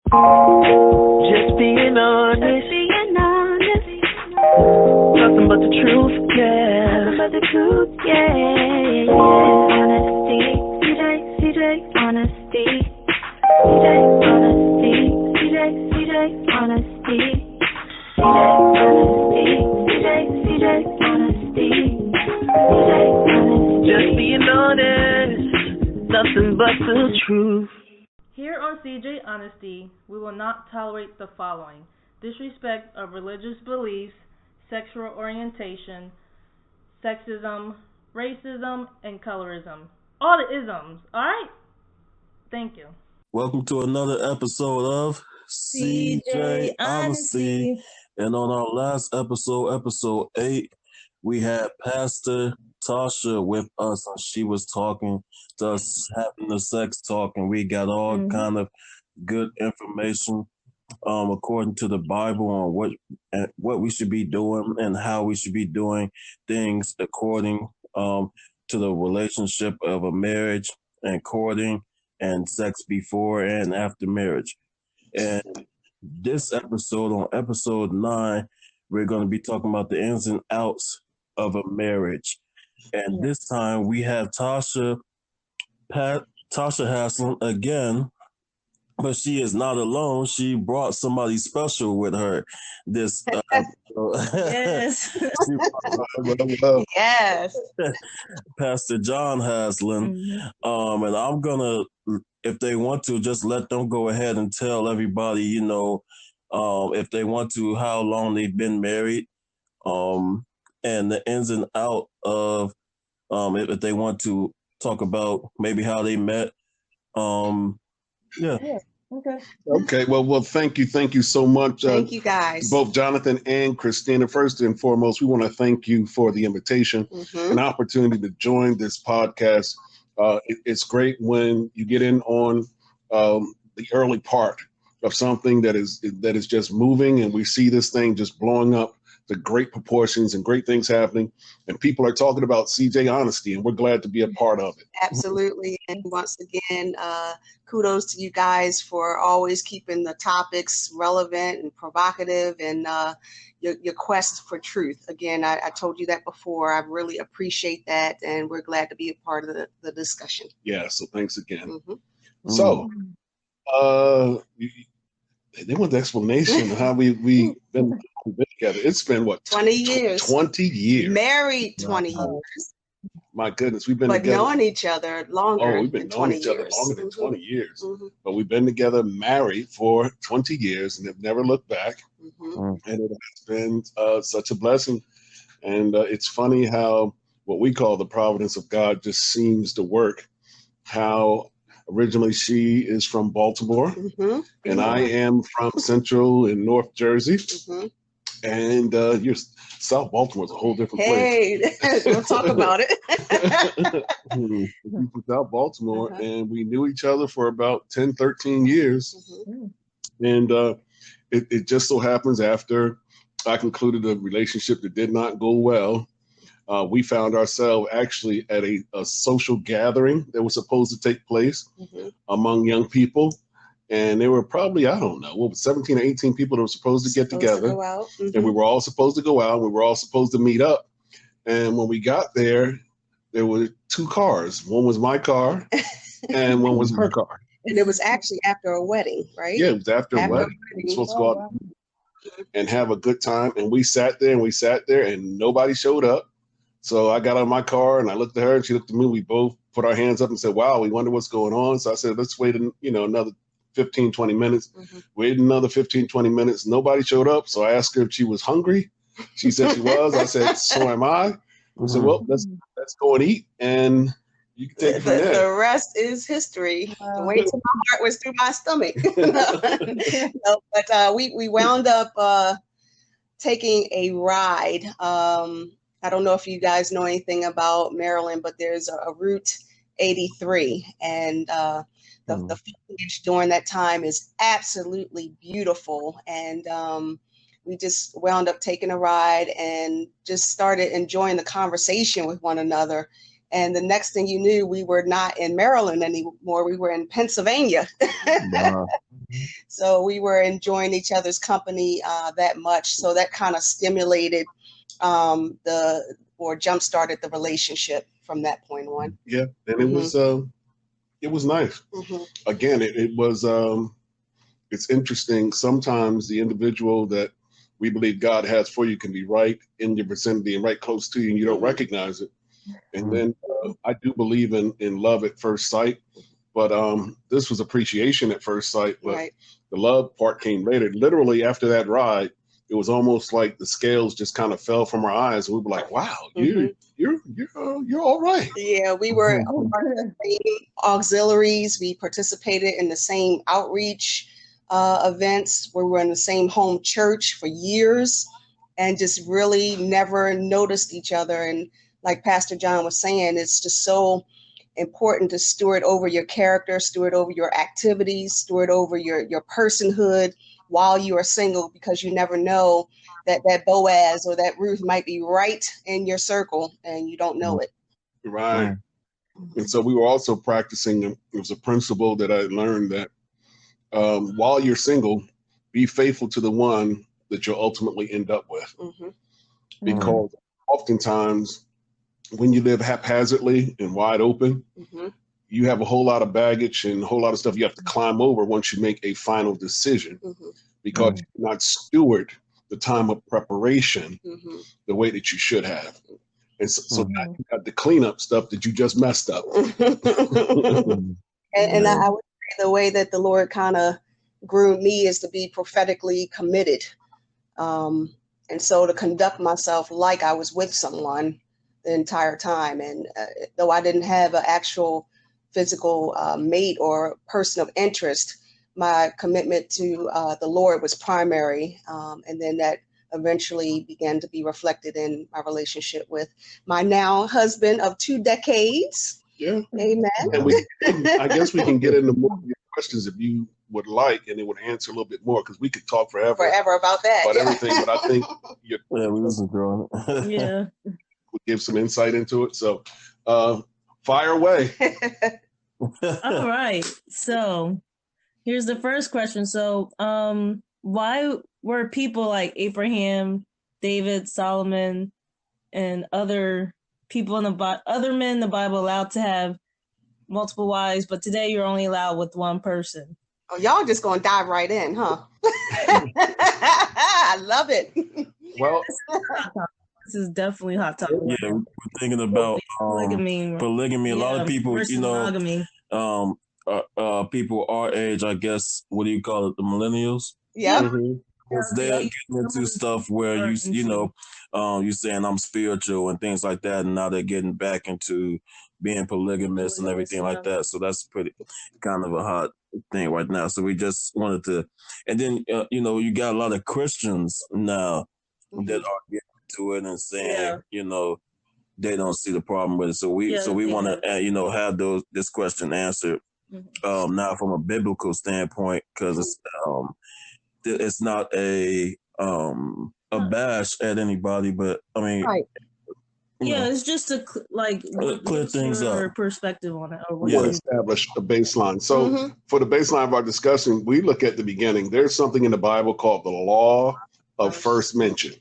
Just being honest. Nothing but the truth, yeah. Nothing but the truth, yeah. Honesty, CJ, honesty. CJ, honesty. CJ, honesty. CJ, honesty. Just being honest. Nothing but the truth. Here on CJ Honesty, we will not tolerate the following: disrespect of religious beliefs, sexual orientation, sexism, racism, and colorism. All the isms, alright? Thank you. Welcome to another episode of CJ Honesty. And on our last episode, episode 8, we had Pastor Tasha with us, and she was talking to us, having the sex talk, and we got all kind of good information according to the Bible on what we should be doing and how we should be doing things according to the relationship of a marriage and courting and sex before and after marriage. And this episode, on episode 9, we're going to be talking about the ins and outs of a marriage. And this time we have Tasha Haslon again, but she is not alone. She brought somebody special with her this Yes. Yes. Pastor John Haslon. And I'm gonna, if they want to, just let them go ahead and tell everybody, if they want to, how long they've been married, and the ins and out of if they want to talk about maybe how they met. Okay. Well, thank you so much. Thank you guys, both Jonathan and Christina. First and foremost, we want to thank you for the invitation, an opportunity to join this podcast. It's great when you get in on the early part of something that is just moving, and we see this thing just blowing up to great proportions and great things happening, and people are talking about CJ Honesty, and we're glad to be a part of it. Absolutely. And once again, kudos to you guys for always keeping the topics relevant and provocative, and your quest for truth. Again, I told you that before. I really appreciate that, and we're glad to be a part of the discussion. Yeah, so thanks again. So, they want the explanation of how we've been together. It's been what, 20 years. 20 years. Married 20 years. My goodness, we've been but together. knowing each other longer. Oh, we've been knowing each other longer than 20 years. But we've been together, married for 20 years, and have never looked back. And it has been such a blessing. And it's funny how what we call the providence of God just seems to work. How originally she is from Baltimore, and I am from Central and North Jersey. And you're South Baltimore is a whole different place. Hey, we'll talk about it. From South Baltimore, and we knew each other for about 10, 13 years. And it just so happens after I concluded a relationship that did not go well, we found ourselves actually at a social gathering that was supposed to take place among young people. And there were probably, 17 or 18 people that were supposed to get together. And we were all supposed to go out. We were all supposed to meet up. And when we got there, there were 2 cars. One was my car and one was her car. And it was actually after a wedding, right? Yeah, it was after a wedding. We were supposed to go out and have a good time. And we sat there and nobody showed up. So I got out of my car and I looked at her and she looked at me. We both put our hands up and said, wow, we wonder what's going on. So I said, let's wait, another 15, 20 minutes. Waited another 15, 20 minutes. Nobody showed up. So I asked her if she was hungry. She said she was. I said, so am I. I said, well, let's go and eat. And you can take it from there. The rest is history. The way to my heart was through my stomach. But we wound up taking a ride. I don't know if you guys know anything about Maryland, but there's a Route 83, and the foliage during that time is absolutely beautiful. And we just wound up taking a ride and just started enjoying the conversation with one another. And the next thing you knew, we were not in Maryland anymore. We were in Pennsylvania. Wow. So we were enjoying each other's company that much. So that kind of stimulated jump-started the relationship from that point on. Yeah, and it was nice. Mm-hmm. Again, it was it's interesting. Sometimes the individual that we believe God has for you can be right in your vicinity and right close to you, and you don't recognize it. And then I do believe in love at first sight, but this was appreciation at first sight. But Right. the love part came later. Literally after that ride, it was almost like the scales just kind of fell from our eyes, and we were like, "Wow, you're all right." Yeah, we were part of the same auxiliaries. We participated in the same outreach events. We were in the same home church for years, and just really never noticed each other. And like Pastor John was saying, it's just so important to steward over your character, steward over your activities, steward over your personhood while you are single, because you never know that Boaz or that Ruth might be right in your circle and you don't know it. Right. And so we were also practicing, it was a principle that I learned that while you're single, be faithful to the one that you'll ultimately end up with. Mm-hmm. Because oftentimes when you live haphazardly and wide open, you have a whole lot of baggage and a whole lot of stuff you have to climb over once you make a final decision, because you not steward the time of preparation the way that you should have. And so now you got the cleanup stuff that you just messed up. And I would say the way that the Lord kind of groomed me is to be prophetically committed. And so to conduct myself like I was with someone the entire time. And though I didn't have an actual physical mate or person of interest, my commitment to the Lord was primary. And then that eventually began to be reflected in my relationship with my now husband of 2 decades. Yeah. Amen. And I guess we can get into more of your questions if you would like, and it would answer a little bit more, because we could talk forever about that. About everything. But I think we wasn't growing. Yeah. Would give some insight into it. So fire away. All right. So here's the first question. So why were people like Abraham, David, Solomon, and other people other men in the Bible allowed to have multiple wives, but today you're only allowed with one person? Oh, y'all just gonna dive right in, huh? I love it. Well, this is definitely hot topic. Yeah, we're thinking about polygamy. A lot of people, monogamy. People our age, I guess, what do you call it, the millennials? Yeah. They're getting into stuff where you're saying I'm spiritual and things like that, and now they're getting back into being polygamous and everything like that. So that's pretty kind of a hot thing right now. So we just wanted to, and then you got a lot of Christians now that are getting to it and saying they don't see the problem with it. So we want to have this question answered now from a biblical standpoint, because it's not a bash at anybody, but I mean, it's just to clear things up. Perspective on it. Establish a baseline. So for the baseline of our discussion, we look at the beginning. There's something in the Bible called the law of first mention.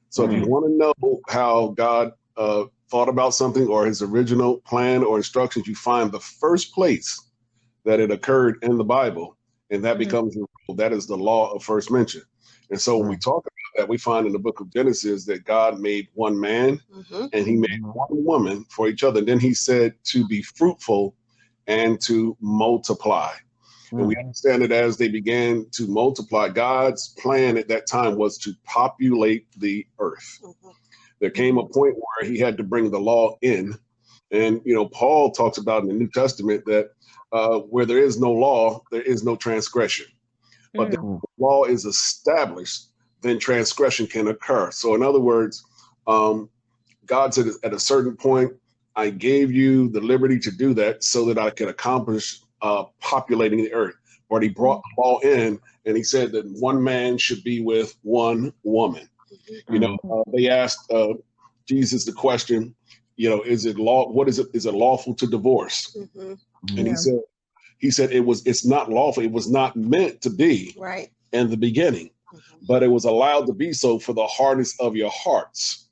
So if you want to know how God thought about something or his original plan or instructions, you find the first place that it occurred in the Bible, and that becomes your rule. That is the law of first mention. And so when we talk about that, we find in the book of Genesis that God made one man and he made one woman for each other. And then he said to be fruitful and to multiply. And we understand that as they began to multiply, God's plan at that time was to populate the earth. There came a point where he had to bring the law in. And, Paul talks about in the New Testament that where there is no law, there is no transgression. But the law is established, then transgression can occur. So in other words, God said at a certain point, I gave you the liberty to do that so that I could accomplish populating the earth. But he brought the law in, and he said that one man should be with one woman. They asked Jesus the question, is it law? What is it? Is it lawful to divorce? Mm-hmm. And he said it's not lawful. It was not meant to be right in the beginning, but it was allowed to be so for the hardness of your hearts.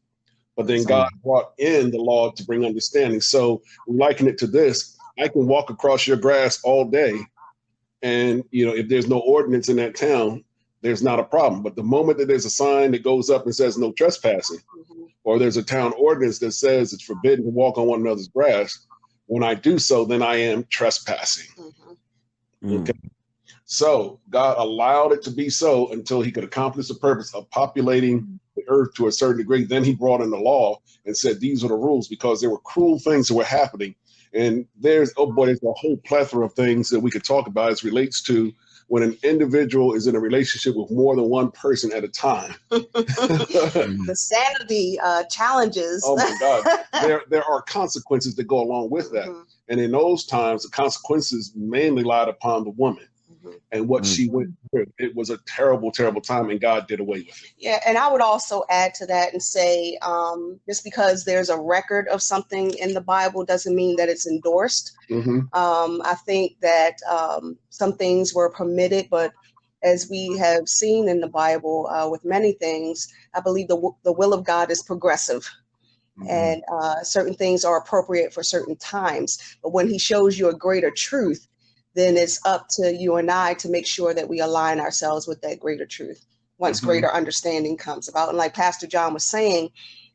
But then God brought in the law to bring understanding. So we liken it to this. I can walk across your grass all day. And, if there's no ordinance in that town, there's not a problem. But the moment that there's a sign that goes up and says no trespassing, or there's a town ordinance that says it's forbidden to walk on one another's grass, when I do so, then I am trespassing. Okay. So God allowed it to be so until he could accomplish the purpose of populating the earth to a certain degree. Then he brought in the law and said, these are the rules, because there were cruel things that were happening. And there's a whole plethora of things that we could talk about as relates to when an individual is in a relationship with more than one person at a time. The sanity challenges. Oh my God. There are consequences that go along with that. And in those times, the consequences mainly lied upon the woman and what she went through. It was a terrible, terrible time, and God did away with it. Yeah, and I would also add to that and say, just because there's a record of something in the Bible doesn't mean that it's endorsed. I think that some things were permitted, but as we have seen in the Bible with many things, I believe the will of God is progressive. And certain things are appropriate for certain times. But when he shows you a greater truth, then it's up to you and I to make sure that we align ourselves with that greater truth once greater understanding comes about. And like Pastor John was saying,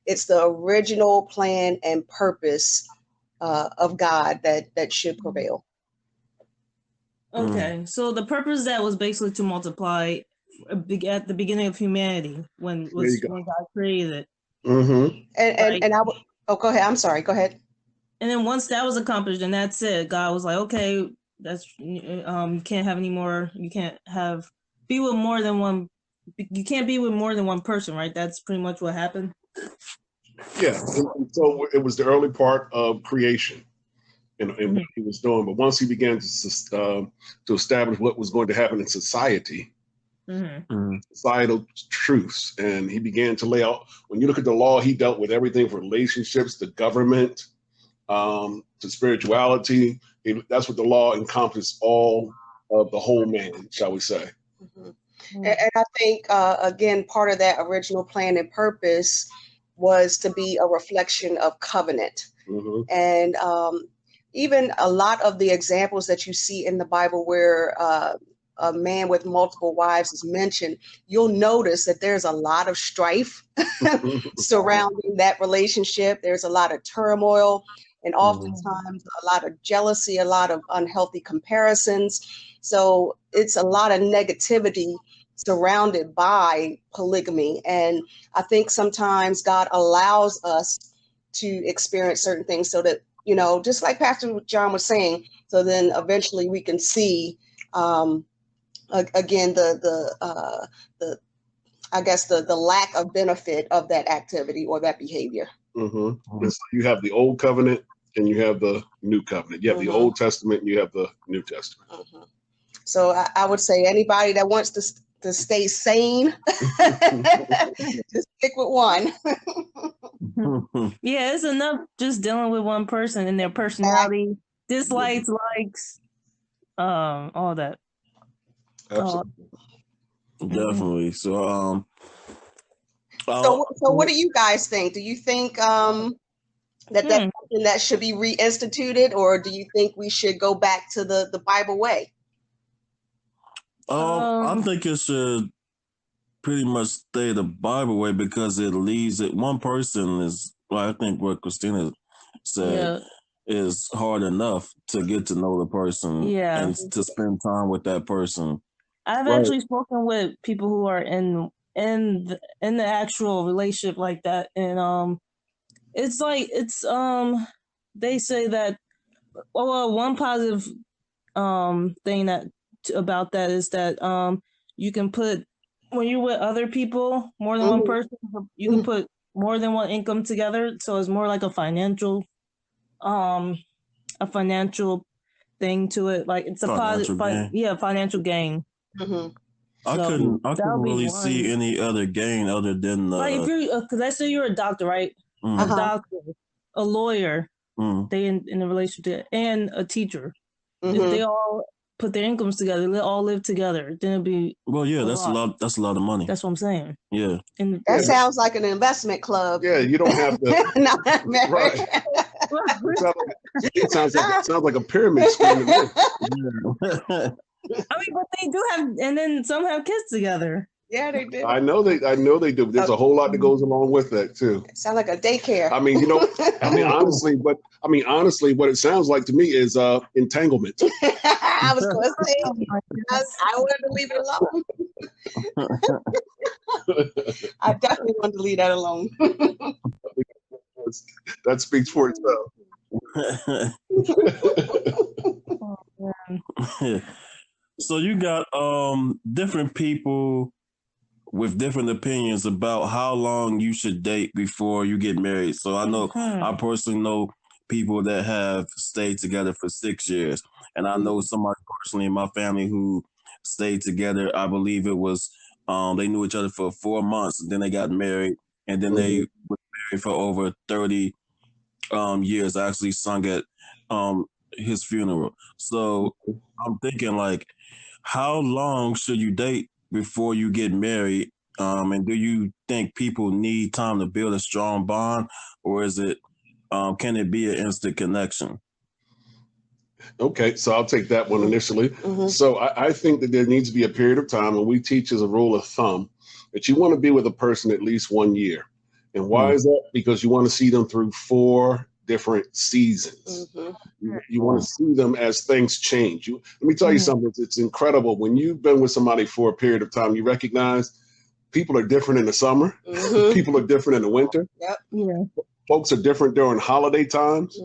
it's the original plan and purpose of God that should prevail. Okay, so the purpose of that was basically to multiply at the beginning of humanity when God created it. And I would, go ahead. I'm sorry. Go ahead. And then once that was accomplished, and that's it, God was like, okay, that's you can't have any more. You can't be with more than one. You can't be with more than one person, right? That's pretty much what happened. Yeah. And so it was the early part of creation, and what he was doing. But once he began to establish what was going to happen in society, societal truths, and he began to lay out. When you look at the law, he dealt with everything from relationships to government, to spirituality. That's what the law encompassed, all of the whole man, shall we say. And I think, again, part of that original plan and purpose was to be a reflection of covenant. And even a lot of the examples that you see in the Bible where a man with multiple wives is mentioned, you'll notice that there's a lot of strife surrounding that relationship. There's a lot of turmoil. And oftentimes a lot of jealousy, a lot of unhealthy comparisons. So it's a lot of negativity surrounded by polygamy. And I think sometimes God allows us to experience certain things so that, just like Pastor John was saying, so then eventually we can see, again, the lack of benefit of that activity or that behavior. So you have the old covenant and you have the new covenant. You have the Old Testament and you have the New Testament. So I would say anybody that wants to stay sane, just stick with one. Yeah, it's enough just dealing with one person and their personality, dislikes, likes, all that. Absolutely. Definitely. So what do you guys think? Do you think that's something that should be reinstituted, or do you think we should go back to the Bible way? I think it should pretty much stay the Bible way because it leaves it. One person is, I think what Christina said, is hard enough to get to know the person and to spend time with that person. I've actually spoken with people who are in the actual relationship like that, and it's like they say that one positive thing about that is that you can put, when you're with other people, more than one person, you can put more than one income together, so it's more like a financial thing to it. Like it's a positive, financial gain. I couldn't really see any other gain other than like if you're, because I say you're a doctor, right? A doctor, a lawyer, they in a relationship, and a teacher. If they all put their incomes together, they all live together, then it'd be that's a lot. That's a lot of money. That's what I'm saying. Yeah. And that sounds like an investment club. Yeah, you don't have to. Not married. Right. It sounds like a pyramid scheme to me. I mean, but they do have, and then some have kids together. Yeah, they do. I know they do. There's a whole lot that goes along with that too. It sounds like a daycare. I mean, honestly, what it sounds like to me is entanglement. I was going to say, I wanted to leave it alone. I definitely wanted to leave that alone. That speaks for itself. So you got different people with different opinions about how long you should date before you get married. So I know I personally know people that have stayed together for 6 years, and I know somebody personally in my family who stayed together. I believe it was they knew each other for 4 months, and then they got married, and then they were married for over 30 years. I actually sung at his funeral. So I'm thinking, like, how long should you date before you get married? And do you think people need time to build a strong bond, or is it can it be an instant connection? Okay, so I'll take that one initially. So I think that there needs to be a period of time, and we teach as a rule of thumb that you want to be with a person at least 1 year. And why is that? Because you want to see them through 4 different seasons. You want to see them as things change. Let me tell you something. It's incredible. When you've been with somebody for a period of time, you recognize people are different in the summer. People are different in the winter. Folks are different during holiday times.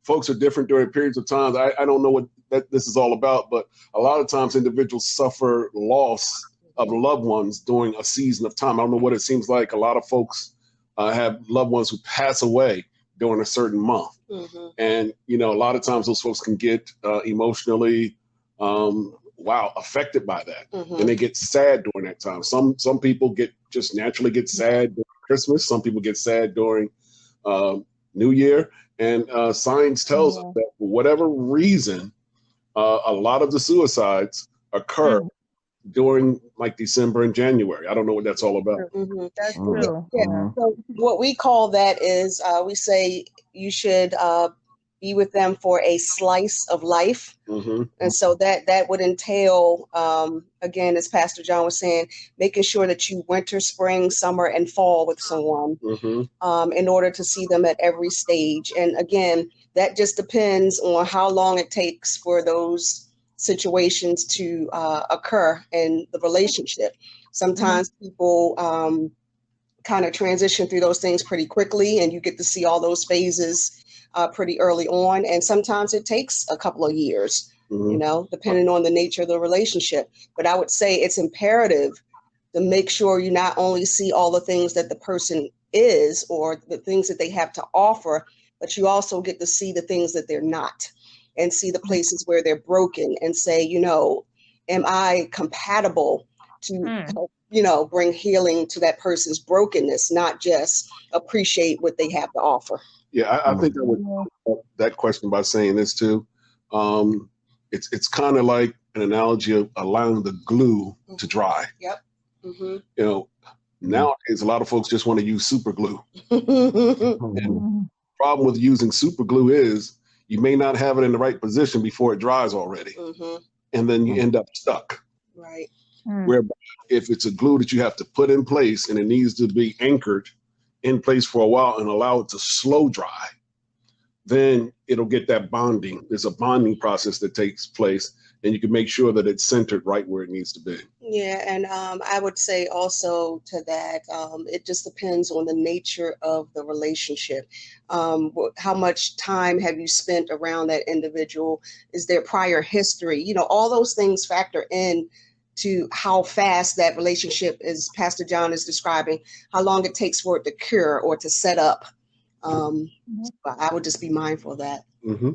Folks are different during periods of time. I don't know what this is all about, but a lot of times individuals suffer loss of loved ones during a season of time. I don't know what it seems like. A lot of folks have loved ones who pass away during a certain month. And, a lot of times those folks can get emotionally, affected by that. And they get sad during that time. Some people just naturally get sad during Christmas. Some people get sad during New Year. And science tells us that for whatever reason, a lot of the suicides occur during like December and January. I don't know what that's all about. That's true. So what we call that is we say you should be with them for a slice of life. And so that would entail, again, as Pastor John was saying, making sure that you winter, spring, summer, and fall with someone in order to see them at every stage. And again, that just depends on how long it takes for those situations to occur in the relationship. Sometimes people kind of transition through those things pretty quickly, and you get to see all those phases pretty early on. And sometimes it takes a couple of years, depending on the nature of the relationship. But I would say it's imperative to make sure you not only see all the things that the person is or the things that they have to offer, but you also get to see the things that they're not, and see the places where they're broken, and say, am I compatible to help, bring healing to that person's brokenness, not just appreciate what they have to offer. Yeah, I think I would that question by saying this too. It's kind of like an analogy of allowing the glue to dry. Nowadays, a lot of folks just want to use super glue. And the problem with using super glue is you may not have it in the right position before it dries already. And then you end up stuck. Right. Whereby if it's a glue that you have to put in place and it needs to be anchored in place for a while and allow it to slow dry, then it'll get that bonding. There's a bonding process that takes place, and you can make sure that it's centered right where it needs to be. Yeah, and I would say also to that, it just depends on the nature of the relationship. How much time have you spent around that individual? Is there prior history? All those things factor in to how fast that relationship, as Pastor John is describing, how long it takes for it to cure or to set up. I would just be mindful of that. That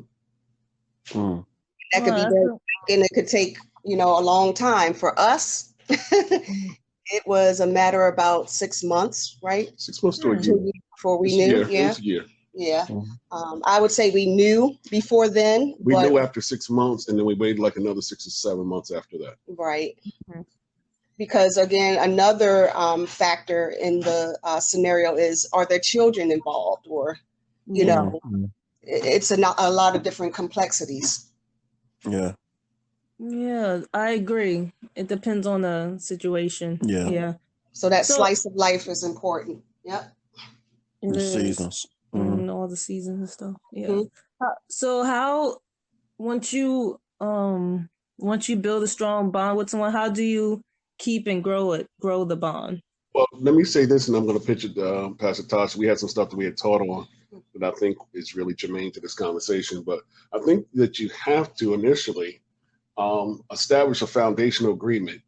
could be very, and it could take, a long time. For us, it was a matter of about 6 months, right? 6 months to a year. Before we knew. It was a year. Yeah. I would say we knew before then. We knew after 6 months, and then we waited like another 6 or 7 months after that. Right. Because again, another factor in the scenario is, are there children involved, or, you know, it's a lot of different complexities. Yeah. Yeah, I agree. It depends on the situation. Yeah. So that slice of life is important. Yep. The seasons. All the seasons and stuff. Yeah. So how, once you build a strong bond with someone, how do you keep and grow the bond? Well, let me say this, and I'm going to pitch it to Pastor Tasha. We had some stuff that we had taught on that I think is really germane to this conversation. But I think that you have to initially establish a foundational agreement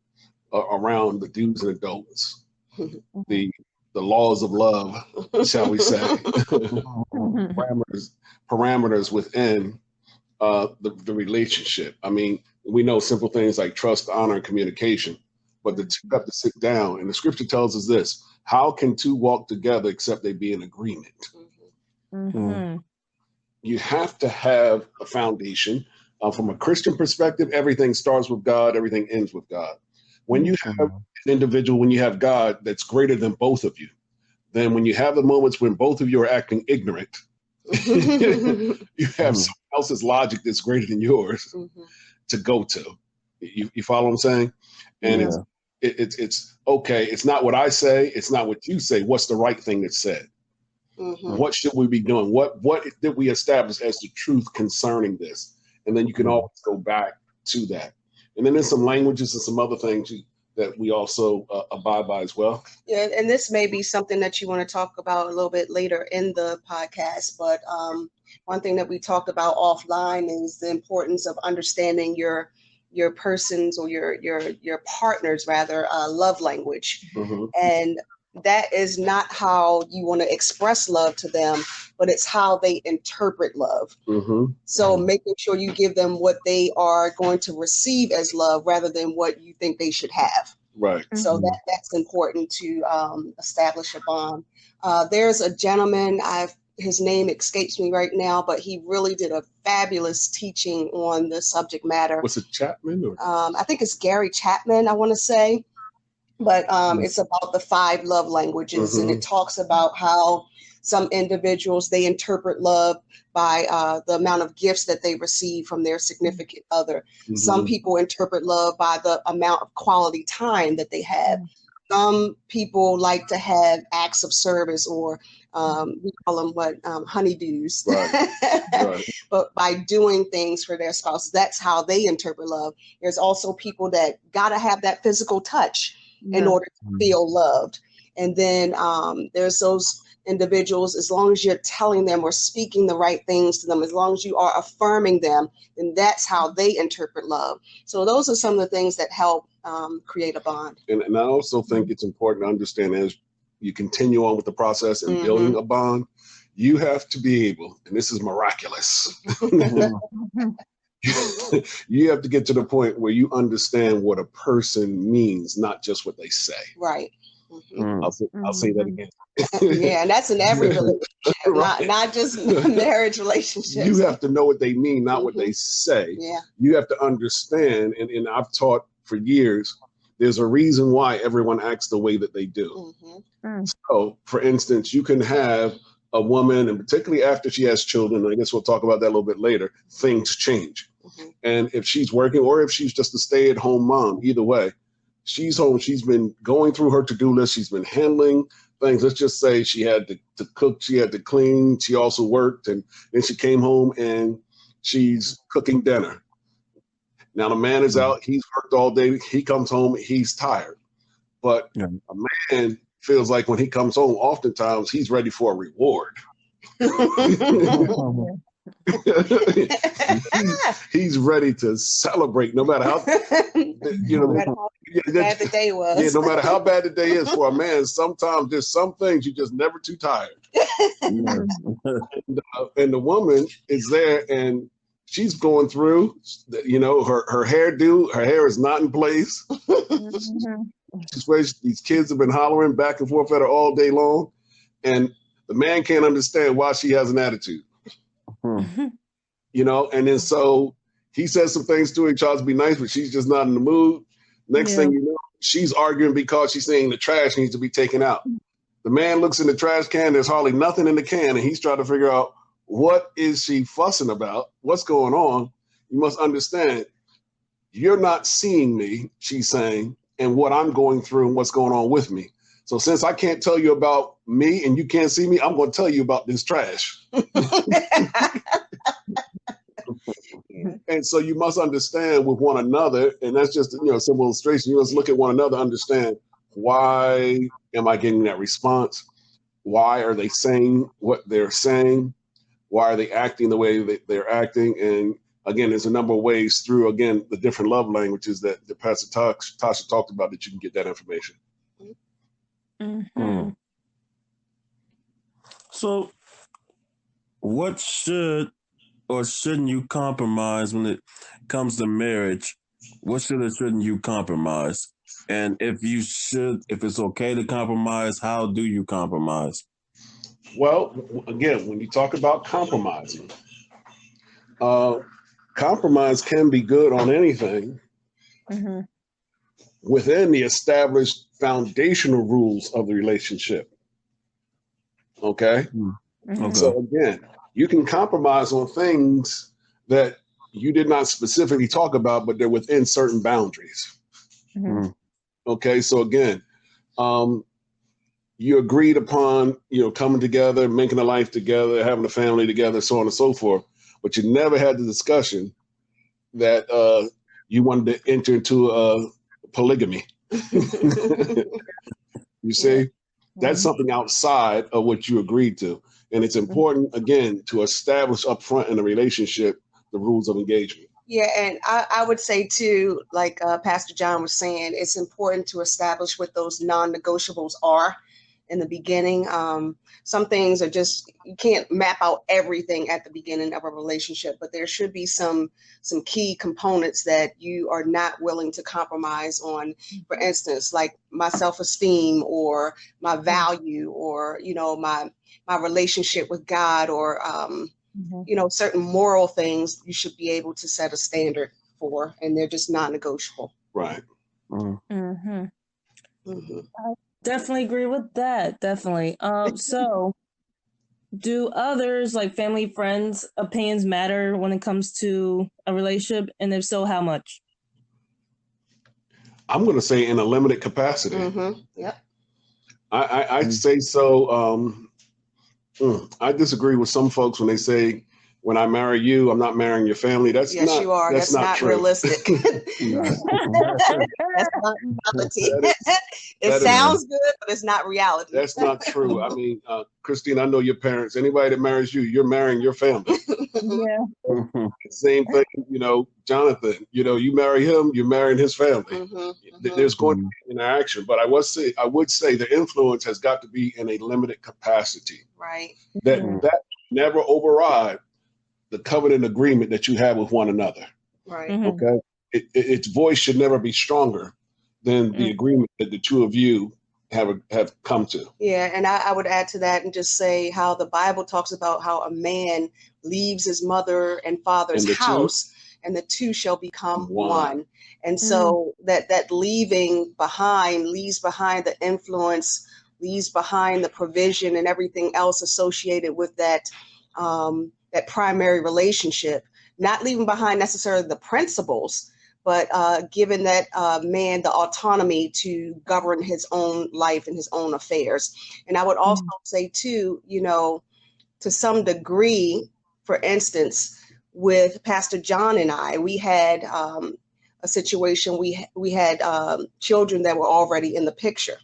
around the do's and don'ts, the laws of love, shall we say, parameters within the relationship. I mean, we know simple things like trust, honor, and communication, but the two have to sit down. And the scripture tells us this: how can two walk together except they be in agreement? You have to have a foundation. From a Christian perspective, everything starts with God, everything ends with God. When you have an individual, when you have God that's greater than both of you, then when you have the moments when both of you are acting ignorant, you have someone else's logic that's greater than yours to go to. You follow what I'm saying? And it's okay. It's not what I say. It's not what you say. What's the right thing that's said? What should we be doing? What did we establish as the truth concerning this? And then you can always go back to that. And then there's some languages and some other things that we also abide by as well. Yeah, and this may be something that you want to talk about a little bit later in the podcast. But one thing that we talked about offline is the importance of understanding your person's, or your partner's rather, love language. And that is not how you want to express love to them, but it's how they interpret love. So making sure you give them what they are going to receive as love rather than what you think they should have. Right. So that's important to establish a bond. There's a gentleman, his name escapes me right now, but he really did a fabulous teaching on the subject matter. Was it Chapman? Or? I think it's Gary Chapman, I want to say. But it's about the 5 love languages, and it talks about how some individuals, they interpret love by the amount of gifts that they receive from their significant other. Some people interpret love by the amount of quality time that they have. Some people like to have acts of service, or we call them honeydews. Right. But by doing things for their spouse, that's how they interpret love. There's also people that got to have that physical touch in order to feel loved. And then there's those individuals, as long as you're telling them or speaking the right things to them, as long as you are affirming them, then that's how they interpret love. So those are some of the things that help create a bond. And I also think it's important to understand, as you continue on with the process and building a bond, you have to be able, and this is miraculous, you have to get to the point where you understand what a person means, not just what they say. Right. I'll say that again. Yeah, and that's in every relationship, not just marriage relationships. You have to know what they mean, not what they say. Yeah. You have to understand, and I've taught for years, there's a reason why everyone acts the way that they do. So, for instance, you can have a woman, and particularly after she has children, I guess we'll talk about that a little bit later, things change. And if she's working, or if she's just a stay-at-home mom, either way, she's home, she's been going through her to-do list, she's been handling things. Let's just say she had to cook, she had to clean, she also worked, and then she came home and she's cooking dinner. Now the man is out, he's worked all day, he comes home, he's tired. But a man feels like when he comes home, oftentimes he's ready for a reward. He's ready to celebrate, no matter how bad the day was. Yeah, no matter how bad the day is for a man, sometimes there's some things you're just never too tired. And the woman is there, and she's going through, her hair is not in place. These kids have been hollering back and forth at her all day long, and The man can't understand why she has an attitude. You know, and then so he says some things to her, he tries to be nice, but she's just not in the mood. Next thing you know, she's arguing because she's saying the trash needs to be taken out. The man looks in the trash can, there's hardly nothing in the can, and he's trying to figure out, what is she fussing about? What's going on? You must understand, you're not seeing me, she's saying, and what I'm going through and what's going on with me. So since I can't tell you about me and you can't see me, I'm going to tell you about this trash. And so you must understand with one another, and that's just, you know, a simple illustration. You must look at one another, understand, why am I getting that response? Why are they saying what they're saying? Why are they acting the way that they're acting? And again, there's a number of ways through, again, the different love languages that Pastor Tasha talked about that you can get that information. So what should or shouldn't you compromise when it comes to marriage? What should or shouldn't you compromise? And if you should, if it's okay to compromise, how do you compromise? Well, again, when you talk about compromising, compromise can be good on anything within the established foundational rules of the relationship. Okay? So again, you can compromise on things that you did not specifically talk about, but they're within certain boundaries. Okay, so again, you agreed upon, you know, coming together, making a life together, having a family together, so on and so forth, but you never had the discussion that you wanted to enter into polygamy. You see, that's something outside of what you agreed to. And it's important, again, to establish up front in a relationship the rules of engagement. Yeah, and I would say too, like Pastor John was saying, it's important to establish what those non-negotiables are in the beginning. Some things are just, you can't map out everything at the beginning of a relationship, but there should be some key components that you are not willing to compromise on. For instance, like my self-esteem or my value, or, you know, my relationship with God, or you know, certain moral things you should be able to set a standard for, and they're just non-negotiable. Right. I definitely agree with that. Definitely. So do others, like family, friends, opinions matter when it comes to a relationship? And if so, how much? I'm going to say in a limited capacity. Yep. I'd say so. I disagree with some folks when they say, when I marry you, I'm not marrying your family. That's yes, not, you are. That's not true. Realistic. That's not reality. It sounds good, but it's not reality. That's not true. I mean, Christine, I know your parents. Anybody that marries you, you're marrying your family. Same thing, you know, Jonathan, you know, you marry him, you're marrying his family. There's going to be interaction, but I would say the influence has got to be in a limited capacity. Right. That never override the covenant agreement that you have with one another. Right. Okay. Its voice should never be stronger than the agreement that the two of you have come to. Yeah, and I would add to that and just say how the Bible talks about how a man leaves his mother and father's house, and the two shall become one. And so that leaving behind leaves behind the influence, leaves behind the provision and everything else associated with that that primary relationship, not leaving behind necessarily the principles, but giving that man the autonomy to govern his own life and his own affairs. And I would also say too, you know, to some degree, for instance, with Pastor John and I, we had a situation, we had children that were already in the picture.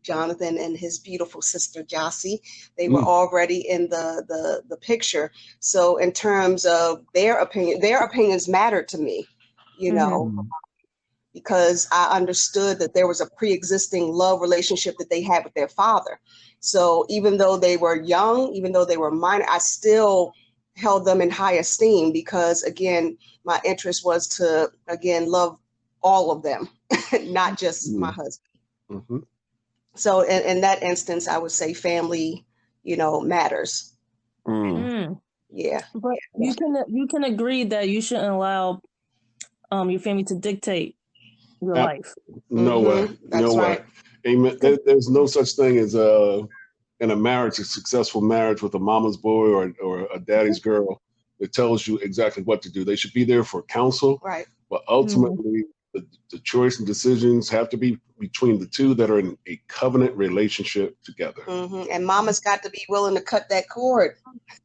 Jonathan and his beautiful sister Jossie, they were already in the picture. So in terms of their opinions mattered to me, you know, because I understood that there was a pre-existing love relationship that they had with their father. So even though they were young, even though they were minor, I still held them in high esteem because, again, my interest was to, again, love all of them, not just my husband. So in that instance, I would say family, matters. Yeah. But you can agree that you shouldn't allow your family to dictate your life. No way. That's no right. way. Amen. There's no such thing as in a marriage, a successful marriage with a mama's boy or a daddy's girl that tells you exactly what to do. They should be there for counsel. Right. But ultimately, the choice and decisions have to be between the two that are in a covenant relationship together. And mama's got to be willing to cut that cord.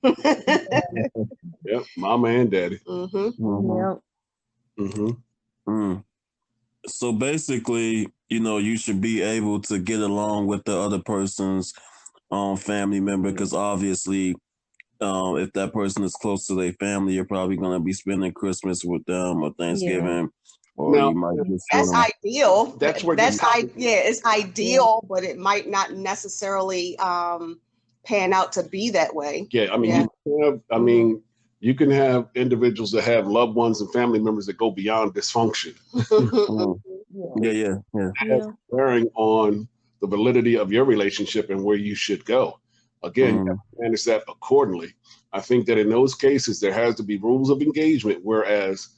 Yep, mama and daddy. So basically, you should be able to get along with the other person's family member, because obviously, if that person is close to their family, you're probably going to be spending Christmas with them or Thanksgiving. Or Now, you might just that's ideal. It's ideal, but it might not necessarily pan out to be that way. Yeah, I mean, you can have individuals that have loved ones and family members that go beyond dysfunction. Yeah. That's bearing on the validity of your relationship and where you should go. Again, you have to manage that accordingly. I think that in those cases, there has to be rules of engagement, whereas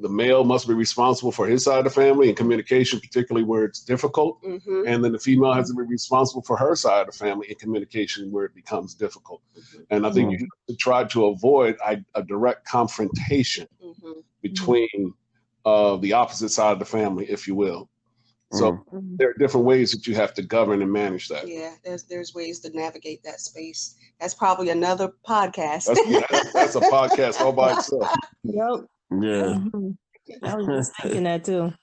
the male must be responsible for his side of the family and communication, particularly where it's difficult. And then the female has to be responsible for her side of the family and communication where it becomes difficult. And I think you have to try to avoid a direct confrontation between the opposite side of the family, if you will. So there are different ways that you have to govern and manage that. Yeah, there's ways to navigate that space. That's probably another podcast. That's a podcast all by itself. Yep. Yeah. I was just thinking that too.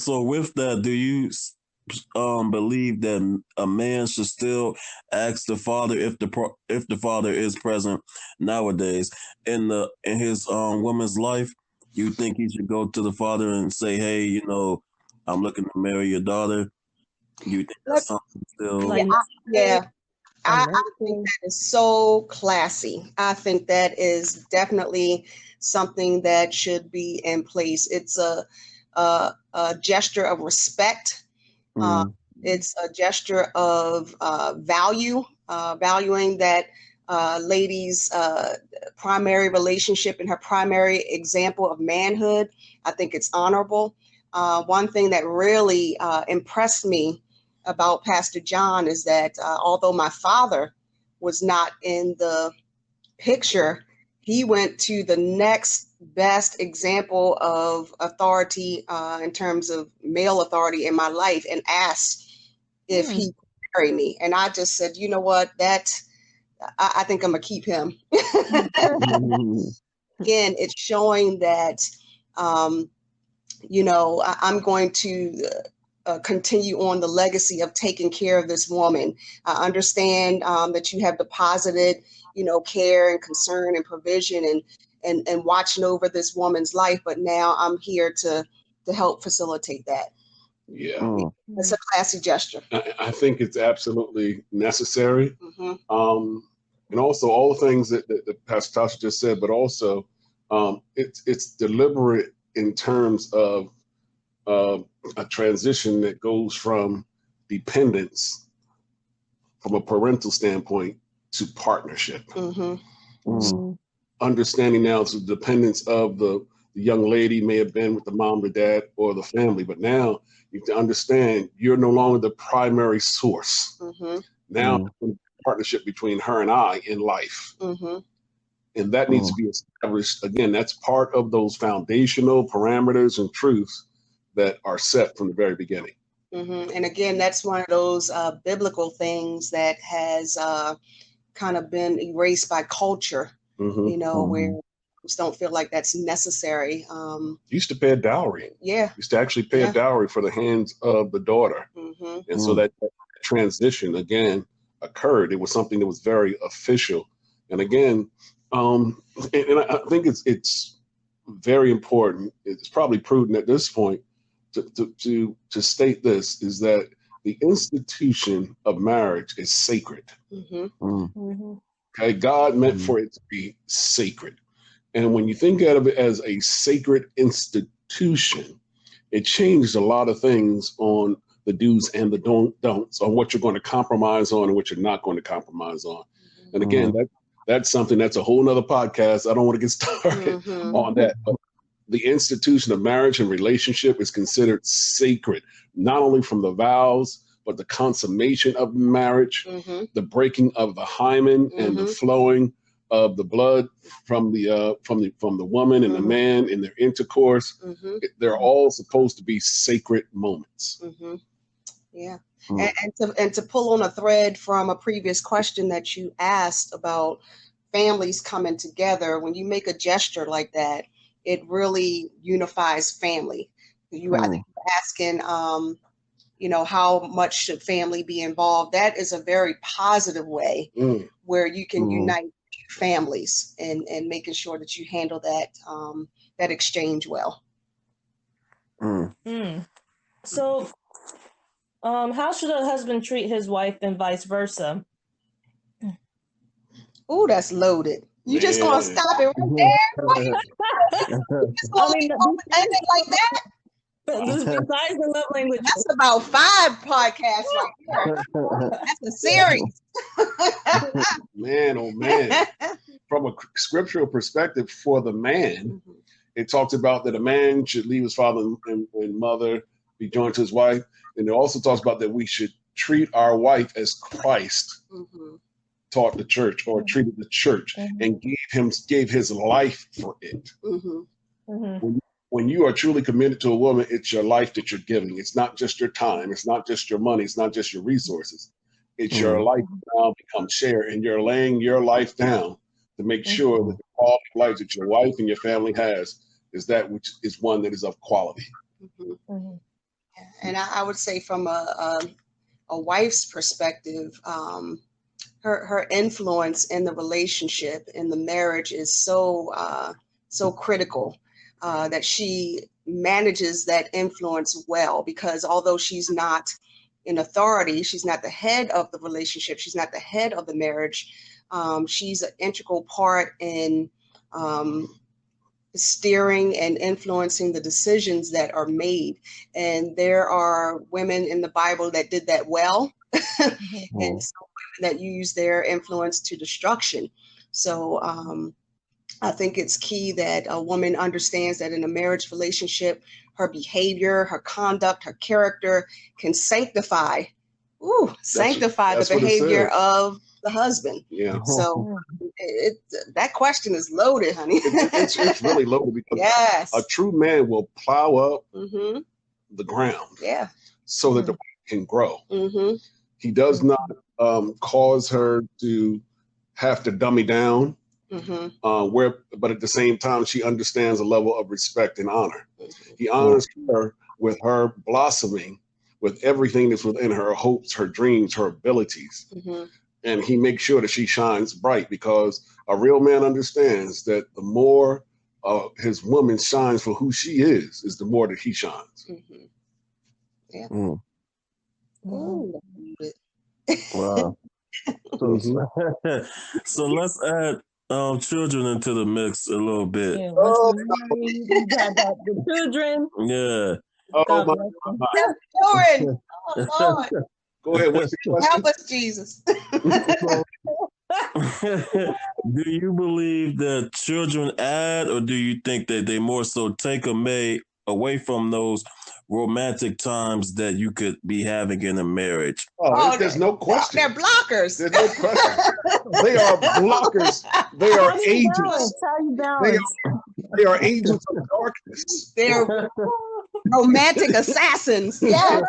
So with that, do you believe that a man should still ask the father if the father is present nowadays in his woman's life? You think he should go to the father and say, "Hey, I'm looking to marry your daughter"? You think that's something still? I think that is so classy. I think that is definitely something that should be in place. It's a gesture of respect. It's a gesture of valuing that lady's primary relationship and her primary example of manhood. I think it's honorable. One thing that really impressed me about Pastor John is that although my father was not in the picture, he went to the next best example of authority in terms of male authority in my life and asked if he could marry me. And I just said, you know what, I think I'm gonna keep him. Again, it's showing that, I'm going to continue on the legacy of taking care of this woman. I understand that you have deposited, care and concern and provision and watching over this woman's life, but now I'm here to help facilitate that. Yeah. It's a classy gesture. I think it's absolutely necessary. And also all the things that Pastor Tasha just said, but also it's deliberate in terms of a transition that goes from dependence from a parental standpoint to partnership. Understanding now the dependence of the young lady may have been with the mom, the dad, or the family, but now you have to understand you're no longer the primary source. Now partnership between her and I in life. And that needs to be established. Again, that's part of those foundational parameters and truths that are set from the very beginning. And again, that's one of those biblical things that has kind of been erased by culture, where folks don't feel like that's necessary. You used to pay a dowry. Yeah. Used to actually pay a dowry for the hands of the daughter. And so that transition, again, occurred. It was something that was very official. And again, and I think it's very important. It's probably prudent at this point to state this, is that the institution of marriage is sacred. Okay, God meant for it to be sacred. And when you think of it as a sacred institution, institution, it changed a lot of things on the do's and the don'ts, on what you're going to compromise on and what you're not going to compromise on. And again, that's something that's a whole nother podcast. I don't want to get started on that. But the institution of marriage and relationship is considered sacred, not only from the vows, but the consummation of marriage, the breaking of the hymen and the flowing of the blood from the woman and the man in their intercourse. They're all supposed to be sacred moments. Yeah. And to pull on a thread from a previous question that you asked about families coming together, when you make a gesture like that, it really unifies family. I think you're asking, how much should family be involved? That is a very positive way where you can unite families and making sure that you handle that exchange well. So, how should a husband treat his wife and vice versa? Oh, that's loaded. You just gonna stop it right there? You just gonna end it like that? Besides the love language, that's about 5 podcasts right there. That's a series. Man, oh man. From a scriptural perspective, for the man, it talks about that a man should leave his father and mother, be joined to his wife. And it also talks about that we should treat our wife as Christ taught the church, or treated the church, and gave his life for it. When you are truly committed to a woman, it's your life that you're giving. It's not just your time. It's not just your money. It's not just your resources. It's your life now becomes shared, and you're laying your life down to make sure that the quality of life that your wife and your family has is that which is one that is of quality. And I would say from a wife's perspective, her influence in the relationship, in the marriage, is so critical, that she manages that influence well, because although she's not in authority, she's not the head of the relationship, she's not the head of the marriage, she's an integral part in steering and influencing the decisions that are made. And there are women in the Bible that did that well, and some women that use their influence to destruction. So I think it's key that a woman understands that in a marriage relationship, her behavior, her conduct, her character can sanctify the behavior of the husband. Yeah. So that question is loaded, honey. It's really loaded, because a true man will plow up the ground so that the wife can grow. He does not cause her to have to dummy down, but at the same time, she understands a level of respect and honor. He honors her with her blossoming, with everything that's within her hopes, her dreams, her abilities. And he makes sure that she shines bright, because a real man understands that the more his woman shines for who she is the more that he shines. Yeah. Wow. So let's add children into the mix a little bit. Yeah, the children. Yeah. Oh my. Children. Oh, Lord. Go ahead. What's the question? Help us, Jesus. Do you believe that children add, or do you think that they more so take away from those romantic times that you could be having in a marriage? There's no question. They're blockers. There's no question. They are blockers. They are agents. They are agents of darkness. They're romantic assassins. Yeah.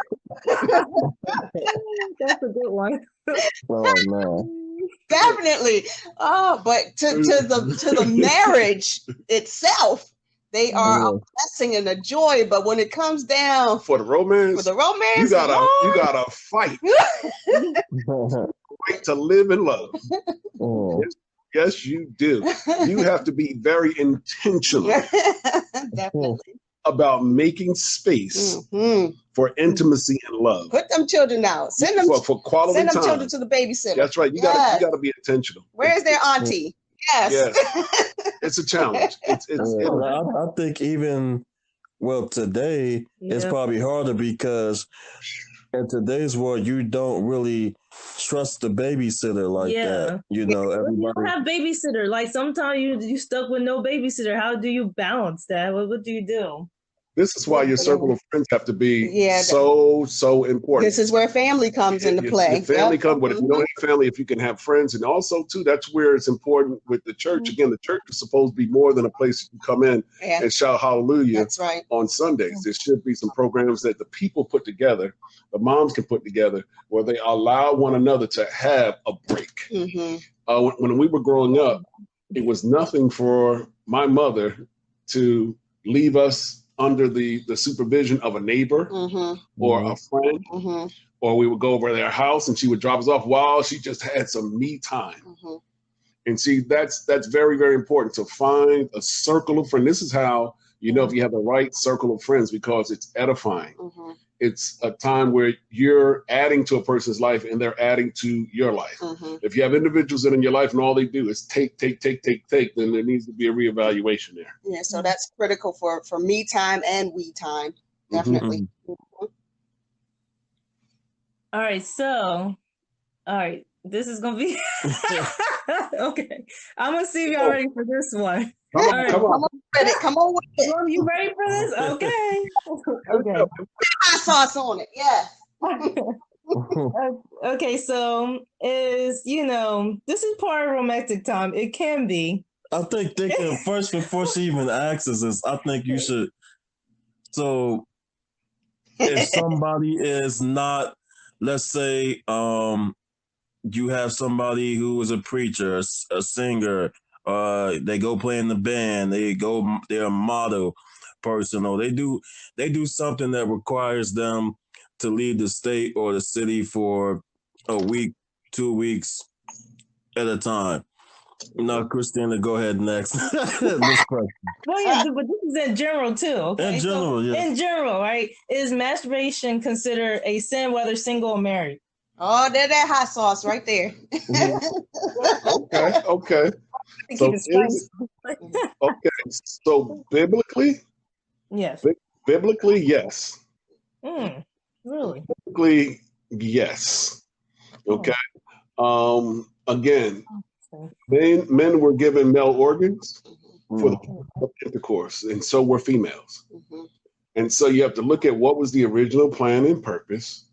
That's a good one. Oh man. Definitely. But to the marriage itself, they are a blessing and a joy. But when it comes down for the romance, you gotta fight. Fight to live and love. Yes, you do. You have to be very intentional. Definitely. About making space for intimacy and love. Put them children out. Send them for quality time. Send them children to the babysitter. That's right. You gotta be intentional. Where's their auntie? Yes. It's a challenge. I think even Well, today it's probably harder because in today's world, you don't really trust the babysitter like that. You know, everybody. You don't have babysitter. Like sometimes you stuck with no babysitter. How do you balance that? What do you do? This is why your circle of friends have to be so important. This is where family comes into play. Your family comes, but if you don't have family, if you can have friends, and also too, that's where it's important with the church. Again, the church is supposed to be more than a place you can come in and shout hallelujah. That's right. On Sundays. There should be some programs that the people put together, the moms can put together, where they allow one another to have a break. When we were growing up, it was nothing for my mother to leave us under the supervision of a neighbor or a friend, or we would go over to their house and she would drop us off while she just had some me time. And see, that's very, very important to find a circle of friends. This is how you know if you have the right circle of friends, because it's edifying. It's a time where you're adding to a person's life and they're adding to your life. If you have individuals that in your life and all they do is take, then there needs to be a reevaluation there. Yeah, so that's critical for me time and we time, definitely. All right, this is gonna be okay. I'm gonna see if y'all ready for this one. Come on with it. You ready for this? Okay. Hot sauce on it, yeah. Okay, so this is part of romantic time. It can be. I think thinking first before she even asks us, I think you should. So if somebody is not, let's say, you have somebody who is a preacher, a singer, they go play in the band, they're a model person, or they do something that requires them to leave the state or the city for a week, 2 weeks at a time. No, Christina, go ahead next. This question. Well, yeah, but this is in general too. Okay? In general, yeah. In general, right? Is masturbation considered a sin, whether single or married? Oh, there's that hot sauce right there. Okay. So biblically, yes. Biblically, yes. Really? Biblically, yes. Okay. Again, men were given male organs for the purpose of intercourse, and so were females. And so you have to look at what was the original plan and purpose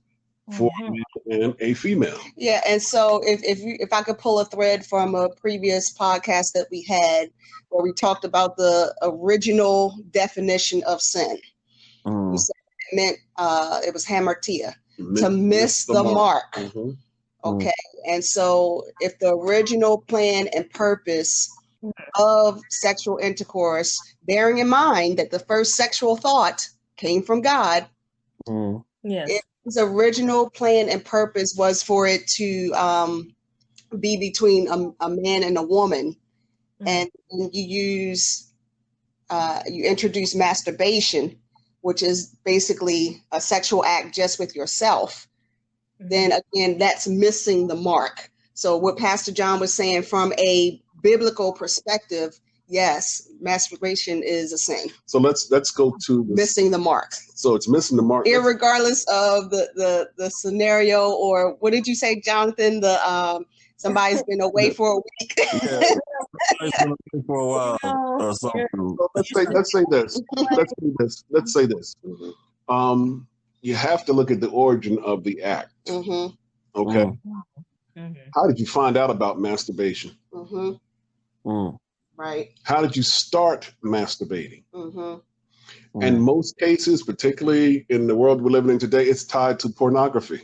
for a male and a female. Yeah, and so if I could pull a thread from a previous podcast that we had where we talked about the original definition of sin. You said it meant it was hamartia, to miss the mark. Okay, and so if the original plan and purpose of sexual intercourse, bearing in mind that the first sexual thought came from God, its original plan and purpose was for it to be between a man and a woman, and you introduce masturbation, which is basically a sexual act just with yourself. Then again, that's missing the mark. So what Pastor John was saying from a biblical perspective, yes, masturbation is a sin. So let's go to missing the mark. So it's missing the mark, irregardless of the scenario, or what did you say, Jonathan? Somebody's been away for a week. Somebody's been away for a while or something. So let's say this. You have to look at the origin of the act. Okay. How did you find out about masturbation? Right. How did you start masturbating? In most cases, particularly in the world we're living in today, it's tied to pornography.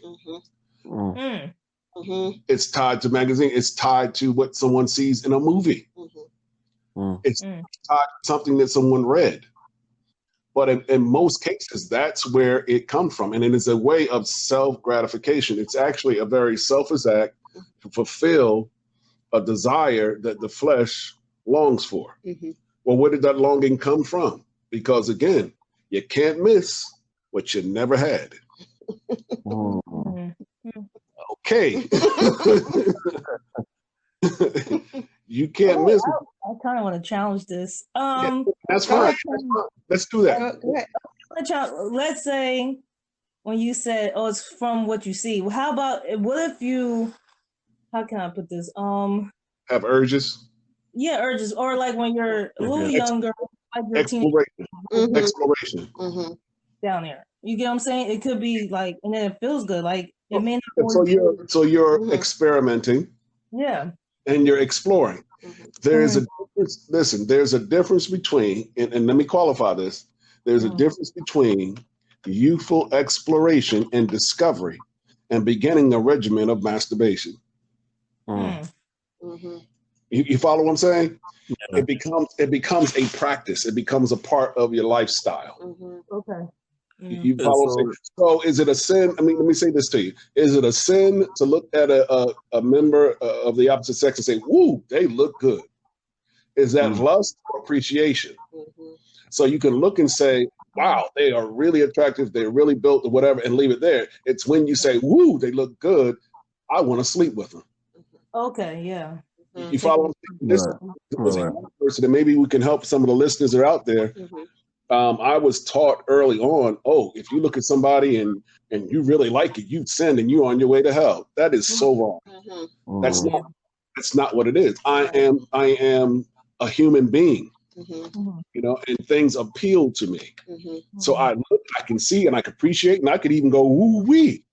It's tied to magazine. It's tied to what someone sees in a movie. It's tied to something that someone read. But in most cases, that's where it comes from. And it is a way of self-gratification. It's actually a very selfish act to fulfill a desire that the flesh longs for. Well, where did that longing come from? Because again, you can't miss what you never had. Okay. You can't miss it. I kind of want to challenge this. That's fine. Let's do that. let's say when you said, "Oh, it's from what you see." Well, how about what if you? How can I put this? Have urges. Yeah, urges, or like when you're a little younger, like you're Exploration. Down there. You get what I'm saying? It could be like, and then it feels good. Like it may not. So you're experimenting. Yeah. And you're exploring. There's a difference. Listen, there's a difference between, and let me qualify this. There's a difference between youthful exploration and discovery, and beginning a regimen of masturbation. You follow what I'm saying? Yeah. It becomes a practice. It becomes a part of your lifestyle. Okay. You follow? So is it a sin? I mean, let me say this to you. Is it a sin to look at a member of the opposite sex and say, "Woo, they look good"? Is that lust or appreciation? So you can look and say, "Wow, they are really attractive. They're really built or whatever," and leave it there. It's when you say, "Woo, they look good. I want to sleep with them." Okay, yeah. You follow? This is one person, and maybe we can help some of the listeners that are out there. I was taught early on, if you look at somebody and you really like it, you've sinned and you're on your way to hell. That is so wrong. That's not what it is. I am a human being, and things appeal to me. So I look, I can see, and I can appreciate, and I could even go woo wee.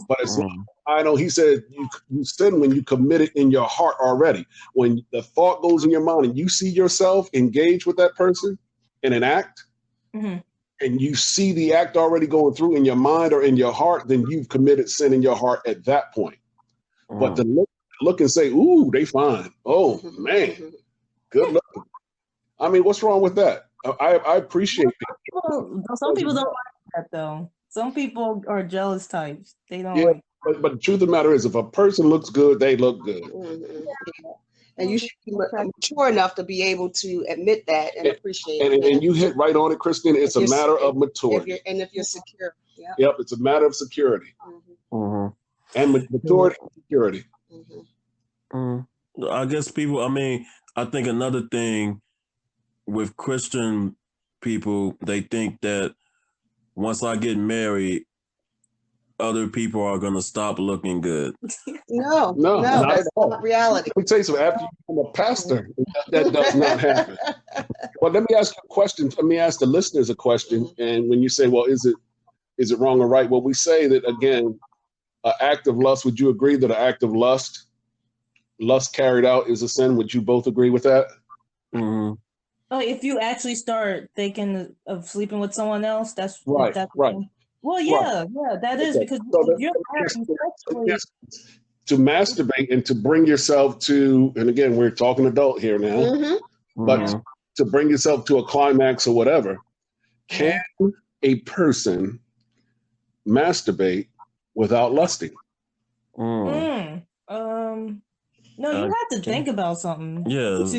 But it's not. I know he said you sin when you commit it in your heart already. When the thought goes in your mind and you see yourself engaged with that person in an act, and you see the act already going through in your mind or in your heart, then you've committed sin in your heart at that point. But to look and say, "Ooh, they fine. Oh man, good looking." I mean, what's wrong with that? I appreciate it. Some people don't like that though. Some people are jealous types. They don't. Yeah, but the truth of the matter is, if a person looks good, they look good. And you should be mature enough to be able to admit that and appreciate it. And you hit right on it, Christina. It's a matter of maturity. If you're secure. Yep, it's a matter of security. And maturity and security. I guess people, I think another thing with Christian people, they think that once I get married, other people are going to stop looking good. No, that's not reality. Let me tell you something. After you become a pastor, that does not happen. Well, let me ask you a question. Let me ask the listeners a question. And when you say, well, is it wrong or right? Well, we say that, again, an act of lust, would you agree that an act of lust carried out is a sin? Would you both agree with that? Oh, if you actually start thinking of sleeping with someone else, that's right. Well, yeah, that is because you're to masturbate and to bring yourself to, and again, we're talking adult here now, but to bring yourself to a climax or whatever, can a person masturbate without lusting? No, you have to think about something. Yeah, that's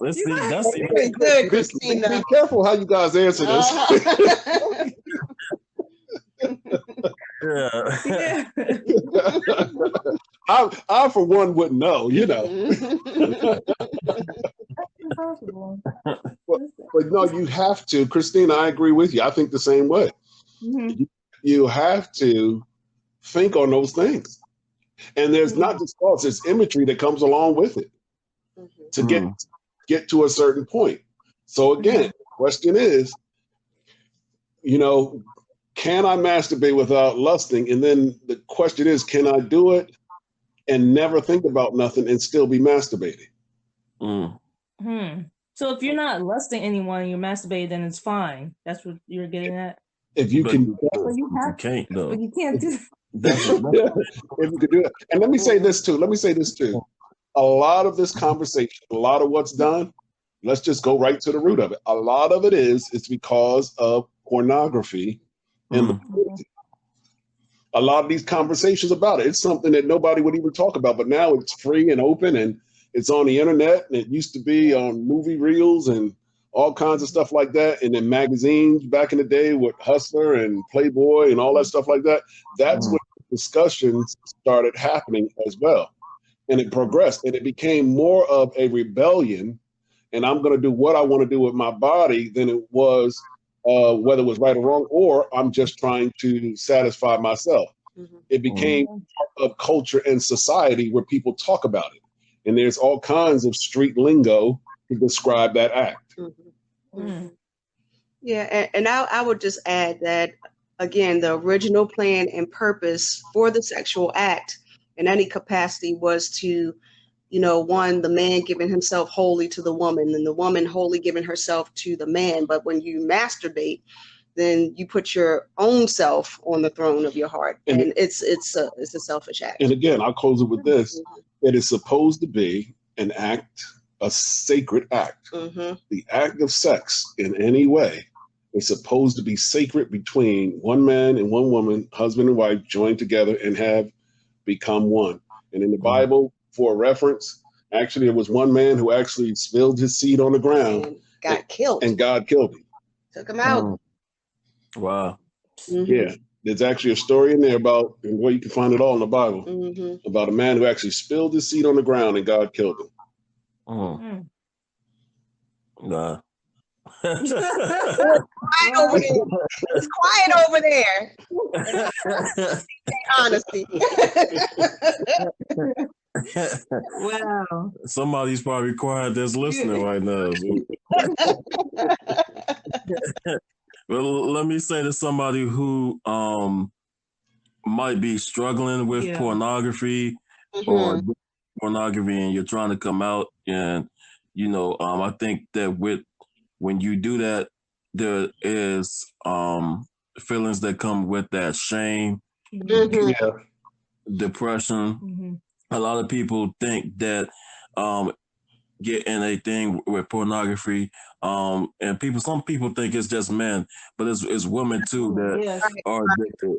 very good, Christina. Be careful how you guys answer this. I for one wouldn't know, Impossible. But no, you have to, Christina. I agree with you. I think the same way. You have to think on those things, and there's not just thoughts; there's imagery that comes along with it to get to a certain point. So again, the question is, can I masturbate without lusting? And then the question is, can I do it and never think about nothing and still be masturbating? So if you're not lusting anyone, you're masturbating, then it's fine. That's what you're getting at. If you can, but you can't though. But you can't do. If you could do it, and let me say this too. A lot of this conversation, a lot of what's done, let's just go right to the root of it. A lot of it it's because of pornography and the community. A lot of these conversations about it, it's something that nobody would even talk about, but now it's free and open and it's on the internet, and it used to be on movie reels and all kinds of stuff like that, and in magazines back in the day with Hustler and Playboy and all that stuff like that. That's when discussions started happening as well. And it progressed, and it became more of a rebellion and I'm going to do what I want to do with my body than it was whether it was right or wrong, or I'm just trying to satisfy myself. It became part of culture and society where people talk about it. And there's all kinds of street lingo to describe that act. Yeah, and I would just add that, again, the original plan and purpose for the sexual act in any capacity was to, one, the man giving himself wholly to the woman, and the woman wholly giving herself to the man. But when you masturbate, then you put your own self on the throne of your heart, and it's a selfish act. And again, I'll close it with this: it is supposed to be an act, a sacred act. The act of sex, in any way, is supposed to be sacred between one man and one woman, husband and wife, joined together and have become one. And in the Bible, for reference, actually, there was one man who actually spilled his seed on the ground and got killed. And God killed him. Took him out. Wow. Yeah. There's actually a story in there about, and where you can find it all in the Bible, about a man who actually spilled his seed on the ground and God killed him. Nah. It's quiet over there. It's quiet over there. Honesty. Wow. Somebody's probably quiet that's listening right now. Well, let me say to somebody who might be struggling with pornography or pornography, and you're trying to come out, and I think that when you do that, there is feelings that come with that: shame, depression. A lot of people think that get in a thing with pornography, and some people think it's just men, but it's women too that are addicted.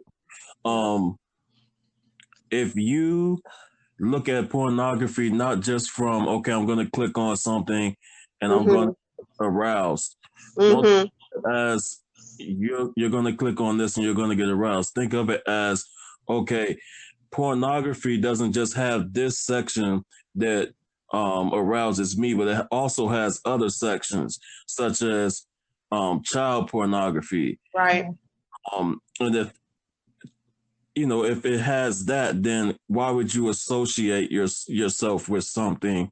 If you look at pornography not just from, okay, I'm going to click on something and I'm going to aroused, don't as you're going to click on this and you're going to get aroused. Think of it as, okay, pornography doesn't just have this section that arouses me, but it also has other sections such as child pornography. Right. And if it has that, then why would you associate yourself with something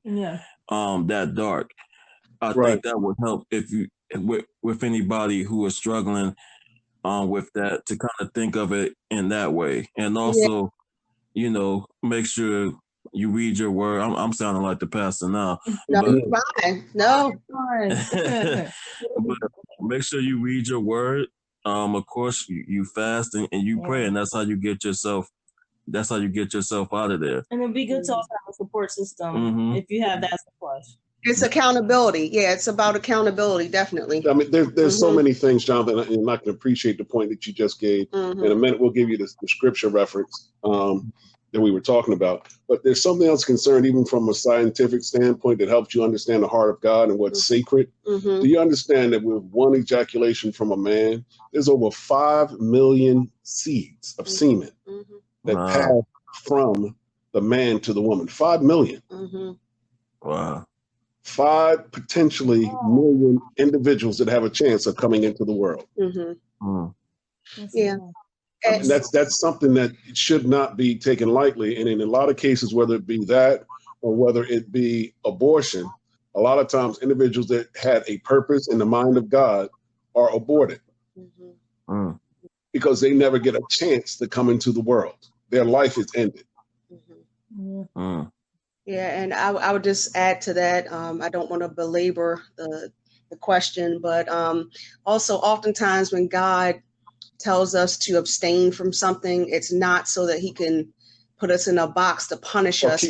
that dark? I think that would help if you with anybody who is struggling with that, to kind of think of it in that way. And also, make sure you read your word. I'm sounding like the pastor now. No, but, fine. No. But make sure you read your word. Of course, you fast and you pray, and that's how you get yourself. That's how you get yourself out of there. And it'd be good to also have a support system if you have that support. It's accountability. Yeah, it's about accountability, definitely. I mean, there's so many things, Jonathan, and I can appreciate the point that you just gave. In a minute, we'll give you the scripture reference that we were talking about. But there's something else concerned, even from a scientific standpoint, that helps you understand the heart of God and what's sacred. Do you understand that with one ejaculation from a man, there's over 5 million seeds of semen that pass from the man to the woman? 5 million. Wow. 5 potentially million individuals that have a chance of coming into the world. Yeah. I mean, that's something that should not be taken lightly. And in a lot of cases, whether it be that or whether it be abortion, a lot of times individuals that had a purpose in the mind of God are aborted because they never get a chance to come into the world. Their life is ended. Yeah, and I would just add to that. I don't want to belabor the question, but also oftentimes when God tells us to abstain from something, it's not so that he can put us in a box to punish us,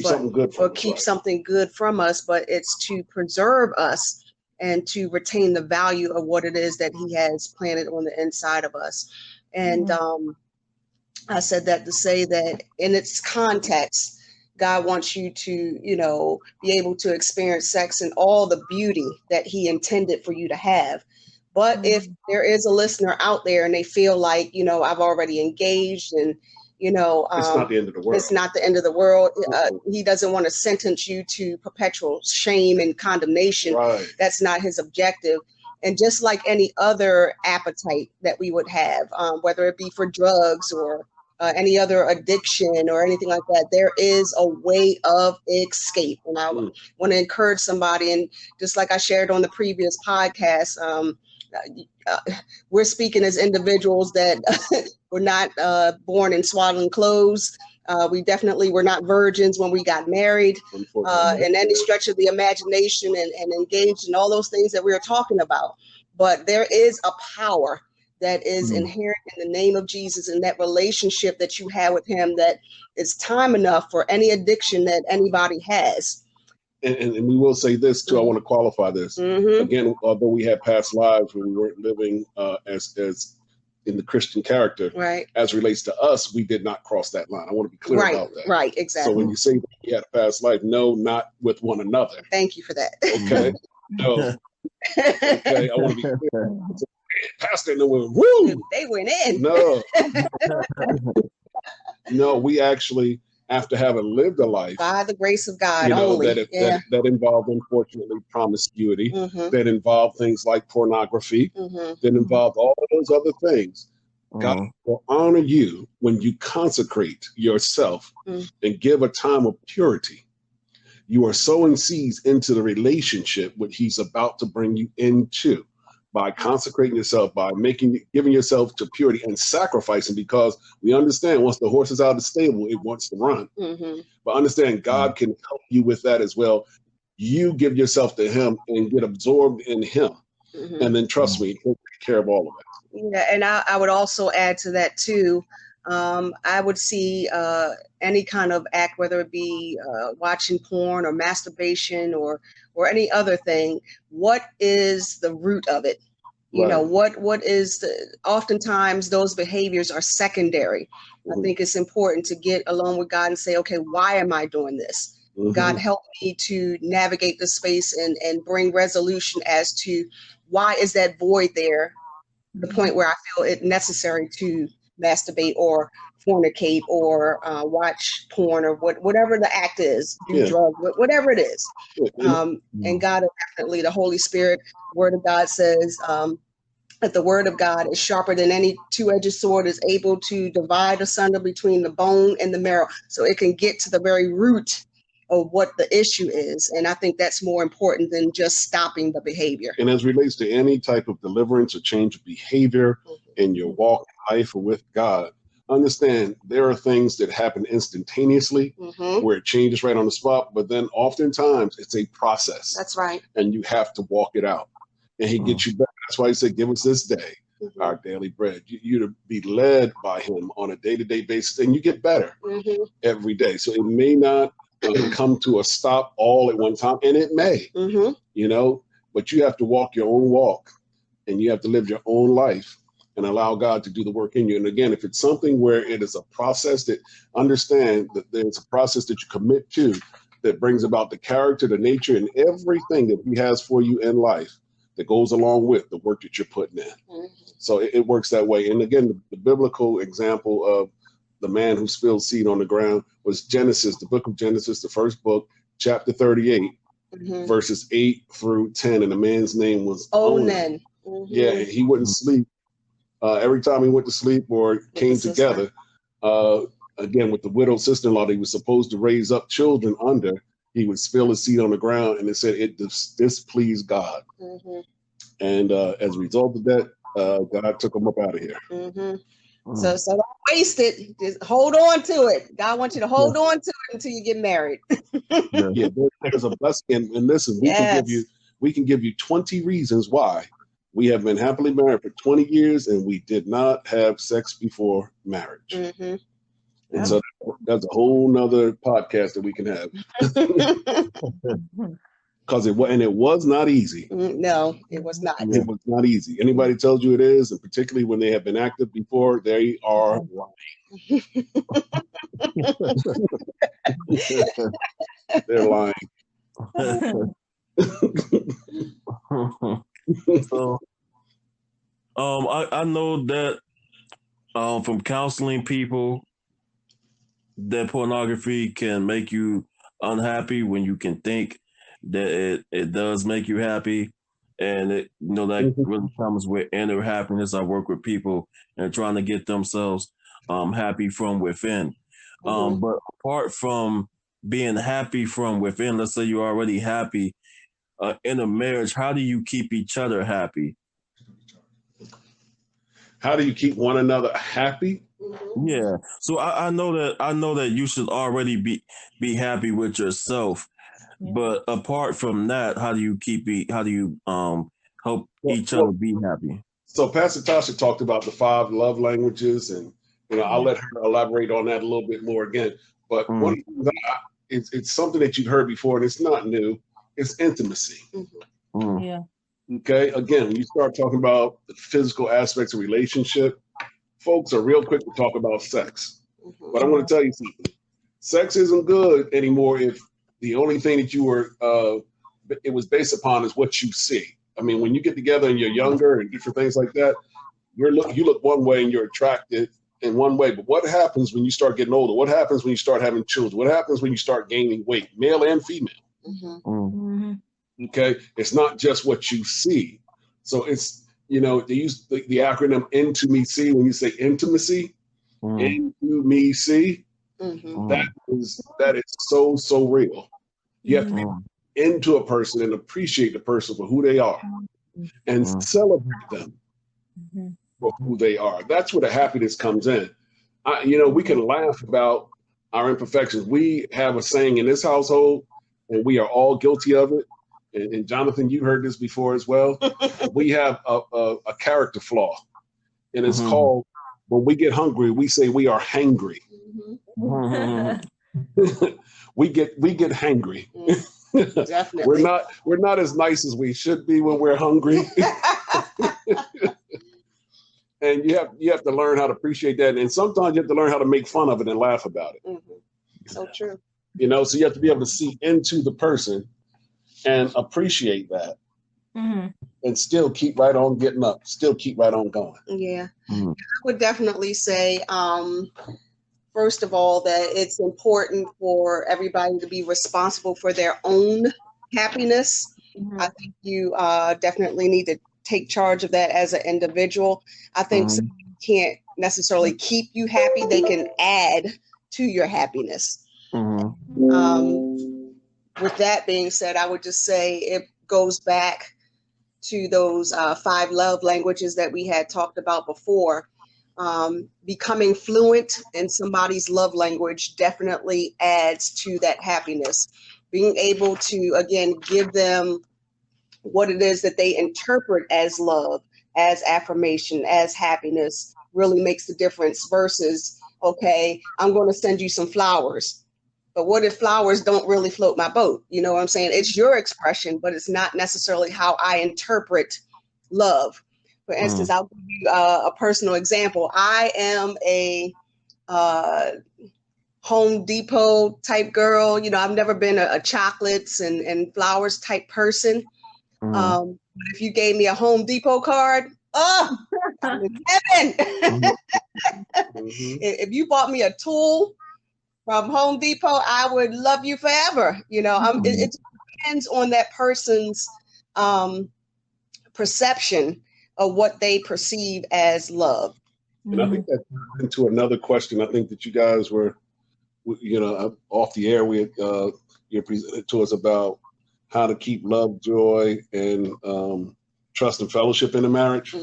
or keep something good from us, but it's to preserve us and to retain the value of what it is that he has planted on the inside of us. And I said that to say that in its context, God wants you to, be able to experience sex and all the beauty that he intended for you to have. But if there is a listener out there and they feel like, I've already engaged and, You know, it's not the end of the world. It's not the end of the world. He doesn't want to sentence you to perpetual shame and condemnation. Right. That's not his objective. And just like any other appetite that we would have, whether it be for drugs or any other addiction or anything like that, there is a way of escape. And I want to encourage somebody, and just like I shared on the previous podcast, we're speaking as individuals that were not born in swaddling clothes. We definitely were not virgins when we got married, in any stretch of the imagination, and engaged in all those things that we were talking about. But there is a power that is inherent in the name of Jesus, and that relationship that you have with him that is time enough for any addiction that anybody has. And we will say this too. I want to qualify this again. Although we had past lives where we weren't living as in the Christian character, right? As relates to us, we did not cross that line. I want to be clear about that. Right, exactly. So when you say that we had a past life, no, not with one another. Thank you for that. Okay. No. Okay. I want to be clear. Pastor and went, woo! They went in. No. No, we actually, after having lived a life by the grace of God, only, that involved, unfortunately, promiscuity, that involved things like pornography, that involved all of those other things. God will honor you when you consecrate yourself and give a time of purity. You are sowing seeds into the relationship what he's about to bring you into by consecrating yourself, by giving yourself to purity and sacrificing, because we understand once the horse is out of the stable, it wants to run. But understand God can help you with that as well. You give yourself to him and get absorbed in him. And then trust me, he'll take care of all of that. Yeah, and I would also add to that too. I would see any kind of act, whether it be watching porn or masturbation or any other thing. What is the root of it? You know, what is oftentimes those behaviors are secondary. I think it's important to get alone with God and say, okay, why am I doing this? God, help me to navigate the space and bring resolution as to why is that void there, the point where I feel it necessary to masturbate or fornicate or watch porn or whatever the act is, do drugs, whatever it is. And God is definitely, the Holy Spirit, Word of God says that the Word of God is sharper than any two-edged sword, is able to divide asunder between the bone and the marrow. So it can get to the very root of what the issue is. And I think that's more important than just stopping the behavior. And as relates to any type of deliverance or change of behavior in your walk in life or with God, understand there are things that happen instantaneously where it changes right on the spot, but then oftentimes it's a process. That's right. And you have to walk it out. And he gets you better. That's why he said, give us this day our daily bread. You to be led by him on a day-to-day basis, and you get better every day. So it may not come to a stop all at one time, and it may, you know, but you have to walk your own walk, and you have to live your own life and allow God to do the work in you. And again, if it's something where it is a process, that understand that there's a process that you commit to that brings about the character, the nature, and everything that he has for you in life that goes along with the work that you're putting in. So it works that way. And again, the biblical example of the man who spilled seed on the ground was Genesis, the book of Genesis, the first book, chapter 38, verses 8 through 10. And the man's name was Onan. Yeah, and he wouldn't sleep. Every time he went to sleep or came together, again, with the widowed sister-in-law that he was supposed to raise up children under, he would spill his seed on the ground, and it said it displeased God. And as a result of that, God took him up out of here. So don't waste it. Just hold on to it. God wants you to hold on to it until you get married. There's a blessing. And listen, we can give you 20 reasons why we have been happily married for 20 years and we did not have sex before marriage. And so that's a whole nother podcast that we can have. Because it was not easy. No, it was not. It was not easy. Anybody tells you it is, and particularly when they have been active before, they are lying. They're lying. So, I know that from counseling people that pornography can make you unhappy when you can think that it does make you happy. And that really comes with inner happiness. I work with people and trying to get themselves happy from within. But apart from being happy from within, let's say you're already happy in a marriage, how do you keep each other happy? How do you keep one another happy? Yeah. So I know that you should already be happy with yourself. But apart from that, how do you help each other be happy? So Pastor Tasha talked about the 5 love languages, and I'll let her elaborate on that a little bit more again. But one of the things it's something that you've heard before, and it's not new. It's intimacy. Yeah. Okay. Again, when you start talking about the physical aspects of relationship, folks are real quick to talk about sex. But I want to tell you something. Sex isn't good anymore if the only thing that you were it was based upon is what you see. I mean, when you get together and you're younger and different things like that, you look one way and you're attracted in one way. But what happens when you start getting older? What happens when you start having children? What happens when you start gaining weight, male and female? Okay, it's not just what you see. So it's they use the acronym INTIMACY. When you say intimacy, INTIMACY, that is so real. You have to be into a person and appreciate the person for who they are and celebrate them for who they are. That's where the happiness comes in. We can laugh about our imperfections. We have a saying in this household, and we are all guilty of it. And Jonathan, you heard this before as well. We have a character flaw, and it's called, when we get hungry, we say we are hangry. we get hangry. Definitely. We're not as nice as we should be when we're hungry. And you have to learn how to appreciate that. And sometimes you have to learn how to make fun of it and laugh about it. So true. So you have to be able to see into the person and appreciate that, and still keep right on getting up, still keep right on going. Yeah. I would definitely say, first of all, that it's important for everybody to be responsible for their own happiness. I think you definitely need to take charge of that as an individual. I think somebody can't necessarily keep you happy. They can add to your happiness. With that being said, I would just say it goes back to those 5 love languages that we had talked about before. Becoming fluent in somebody's love language definitely adds to that happiness. Being able to, again, give them what it is that they interpret as love, as affirmation, as happiness, really makes the difference versus, okay, I'm going to send you some flowers. But what if flowers don't really float my boat? You know what I'm saying? It's your expression, but it's not necessarily how I interpret love. For instance, I'll give you a personal example. I am a Home Depot type girl. I've never been a chocolates and flowers type person. But if you gave me a Home Depot card, I'm in heaven. If you bought me a tool from Home Depot, I would love you forever. It depends on that person's perception of what they perceive as love. And I think that into another question. I think that you guys were, off the air. You presented to us about how to keep love, joy, and trust and fellowship in a marriage.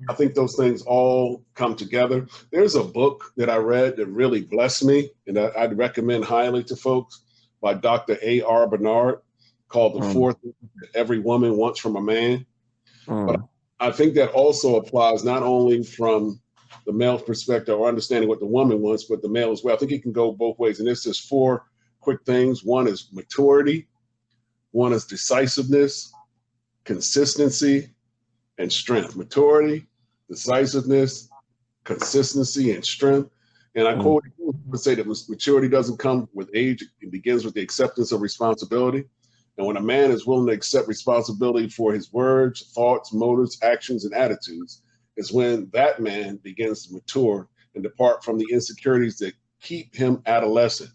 I think those things all come together. There's a book that I read that really blessed me, and I'd recommend highly to folks, by Dr. A.R. Bernard, called The 4 Things That Every Woman Wants from a Man. But I think that also applies not only from the male's perspective or understanding what the woman wants, but the male as well. I think it can go both ways. And there's just 4 quick things. One is maturity. One is decisiveness, consistency, and strength. Maturity, decisiveness, consistency, and strength. And I quote, would say that maturity doesn't come with age. It begins with the acceptance of responsibility. And when a man is willing to accept responsibility for his words, thoughts, motives, actions, and attitudes, is when that man begins to mature and depart from the insecurities that keep him adolescent.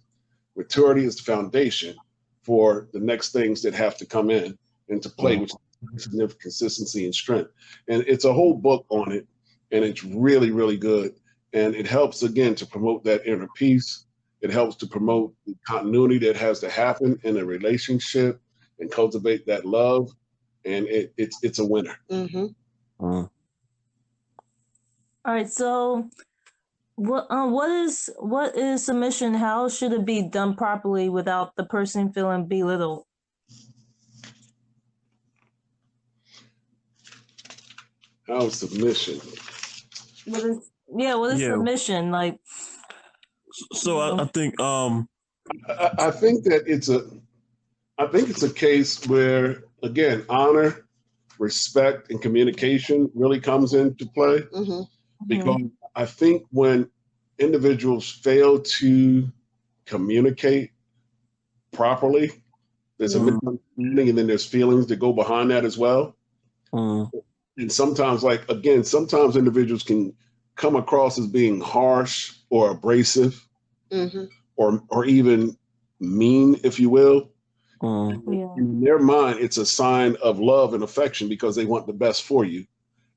Maturity is the foundation for the next things that have to come in into play, which is significant consistency and strength. And it's a whole book on it, and it's really, really good. And it helps, again, to promote that inner peace. It helps to promote the continuity that has to happen in a relationship and cultivate that love. And it's a winner. Mm-hmm. Mm. All right, so what is submission? How should it be done properly without the person feeling belittled? How is submission? What is submission like? So I think I think that it's a case where, again, honor, respect, and communication really comes into play. Mm-hmm. Because I think when individuals fail to communicate properly, there's a misunderstanding, and then there's feelings that go behind that as well. And sometimes, sometimes individuals can come across as being harsh or abrasive, or even mean, if you will. In their mind, it's a sign of love and affection because they want the best for you.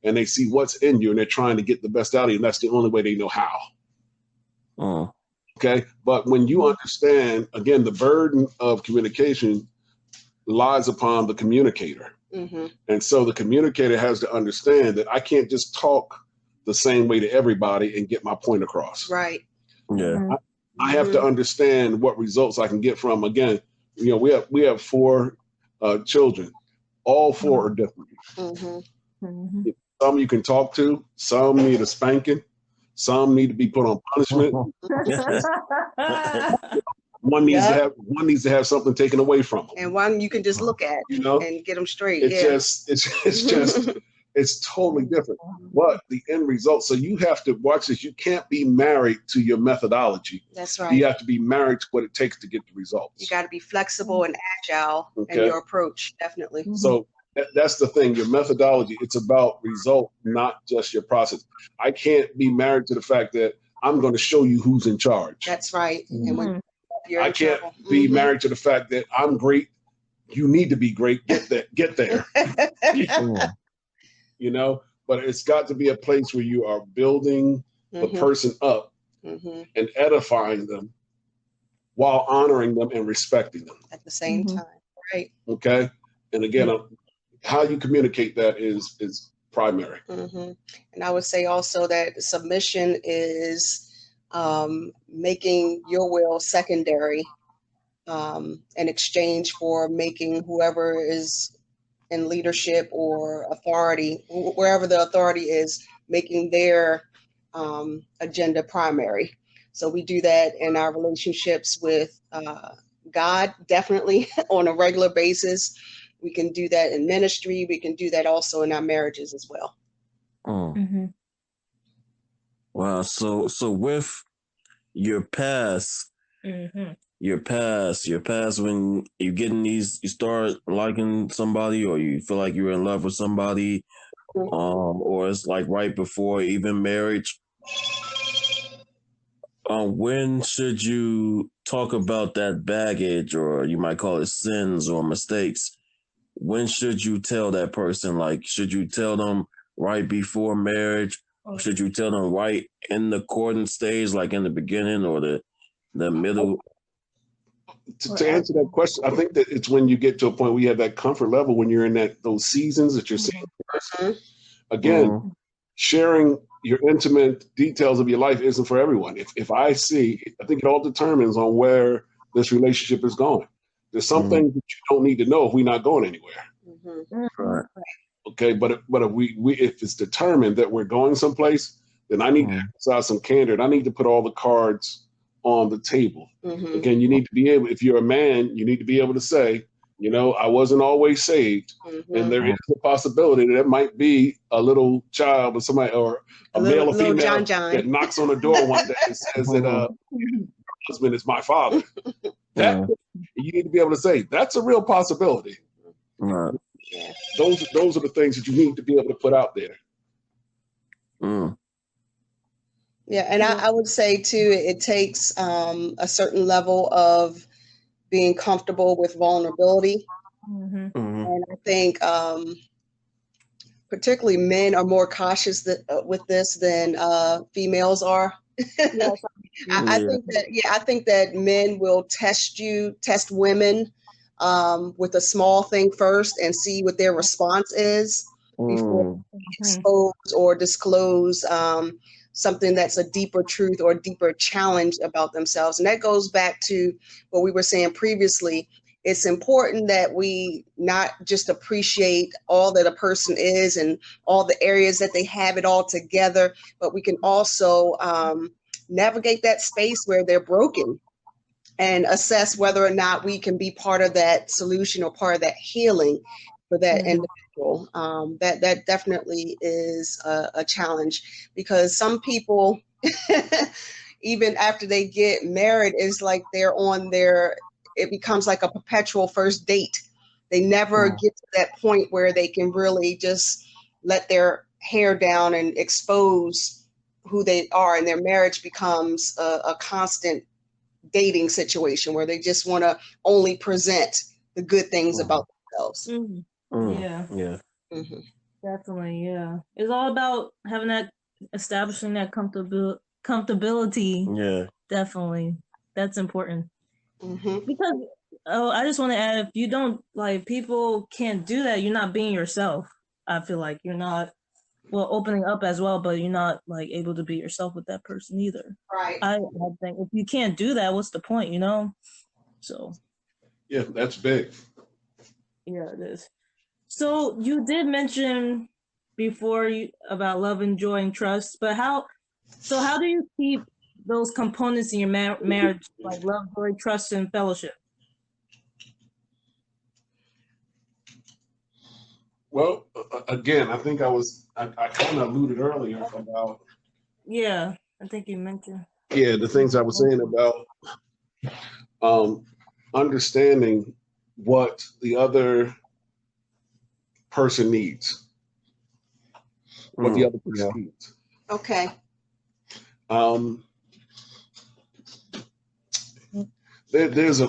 And they see what's in you, and they're trying to get the best out of you, and that's the only way they know how. Okay? But when you understand, again, the burden of communication lies upon the communicator. And so the communicator has to understand that I can't just talk the same way to everybody and get my point across. Right. Yeah. I have to understand what results I can get from, again, we have 4 children. All 4 are different. Some you can talk to, some need a spanking, some need to be put on punishment. One needs to have something taken away from them. And one you can just look at, and get them straight. It's totally different. But the end result, so you have to watch this. You can't be married to your methodology. That's right. You have to be married to what it takes to get the results. You got to be flexible and agile in your approach, definitely. So that's the thing. Your methodology, it's about result, not just your process. I can't be married to the fact that I'm going to show you who's in charge. That's right. And when you're I can't be married to the fact that I'm great. You need to be great. Get there. But it's got to be a place where you are building the person up and edifying them while honoring them and respecting them at the same time. Right. Okay. And again, how you communicate that is primary. And I would say also that submission is making your will secondary in exchange for making whoever is in leadership or authority, wherever the authority is, making their agenda primary. So we do that in our relationships with God, definitely on a regular basis. We can do that in ministry. We can do that also in our marriages as well. Wow. So with your past, when you get in these, you start liking somebody, or you feel like you're in love with somebody, or it's like right before even marriage. When should you talk about that baggage, or you might call it sins or mistakes? When should you tell that person? Like, should you tell them right before marriage? Or should you tell them right in the courting stage, like in the beginning or the middle? To answer that question, I think that it's when you get to a point where you have that comfort level, when you're in those seasons that you're seeing the person. Again, sharing your intimate details of your life isn't for everyone. If I think it all determines on where this relationship is going. There's some things that you don't need to know if we're not going anywhere. Right. Okay, but if it's determined that we're going someplace, then I need to exercise some candor. And I need to put all the cards on the table. Again, you need to be able, if you're a man, you need to be able to say, I wasn't always saved. And there is a possibility that it might be a little child or somebody, or a male or female John. That knocks on the door one day and says that your husband is my father. You need to be able to say, that's a real possibility. Right. Those are the things that you need to be able to put out there. Yeah, and I would say too, it takes a certain level of being comfortable with vulnerability. Mm-hmm. And I think particularly men are more cautious with this than females are. Yes. I think that men will test women with a small thing first and see what their response is before they expose or disclose something that's a deeper truth or a deeper challenge about themselves. And that goes back to what we were saying previously. It's important that we not just appreciate all that a person is and all the areas that they have it all together, but we can also navigate that space where they're broken and assess whether or not we can be part of that solution or part of that healing for that individual. That definitely is a challenge, because some people, even after they get married, it's like they're on it becomes like a perpetual first date. They never get to that point where they can really just let their hair down and expose who they are, and their marriage becomes a constant dating situation where they just want to only present the good things about themselves. Yeah. Definitely. Yeah. It's all about establishing that comfortability. Yeah. Definitely. That's important. Because I just want to add, if you don't, like, people can't do that, you're not being yourself. I feel like you're not, opening up as well, but you're not, like, able to be yourself with that person either. Right. I think if you can't do that, what's the point, So. Yeah, that's big. Yeah, it is. So you did mention before about love and joy and trust, but how do you keep those components in your marriage, like love, joy, trust, and fellowship? Well, again, I think I kind of alluded earlier about. Yeah, I think you mentioned. Yeah, the things I was saying about understanding what the other person needs. What the other person needs. Okay. There's a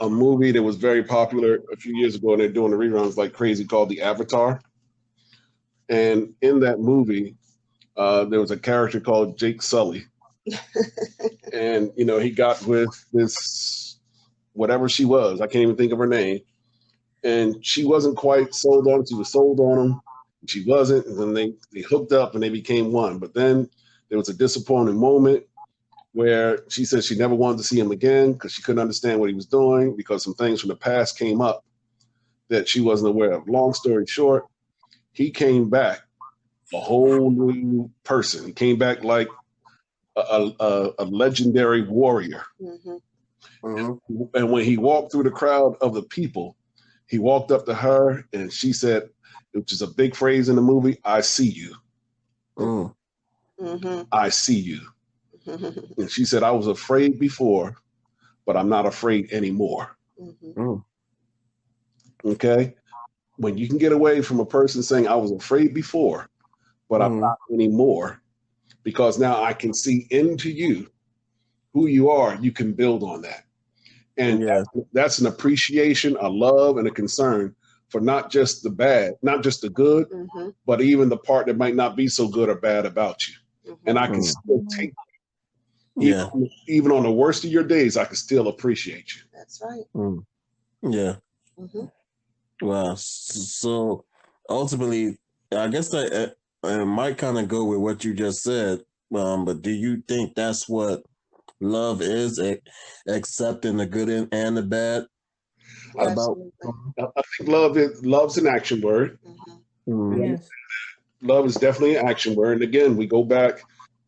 movie that was very popular a few years ago, and they're doing the reruns like crazy, called The Avatar. And in that movie, there was a character called Jake Sully. And, he got with this, whatever she was, I can't even think of her name. And she wasn't quite sold on him. She was sold on him. She wasn't. And then they hooked up and they became one. But then there was a disappointing moment where she said she never wanted to see him again because she couldn't understand what he was doing, because some things from the past came up that she wasn't aware of. Long story short, he came back a whole new person. He came back like a legendary warrior. And when he walked through the crowd of the people, he walked up to her and she said, which is a big phrase in the movie, "I see you. I see you." And she said, "I was afraid before, but I'm not afraid anymore." Okay? When you can get away from a person saying, "I was afraid before, but I'm not anymore," because now I can see into you who you are, you can build on that. And that's an appreciation, a love, and a concern for not just the bad, not just the good, but even the part that might not be so good or bad about you. And I can still take even on the worst of your days, I can still appreciate you. That's right. Yeah. Wow. So ultimately, I guess that might kind of go with what you just said. But do you think that's what love is? Accepting the good and the bad? I think love's an action word. Yes. Love is definitely an action word. And again, we go back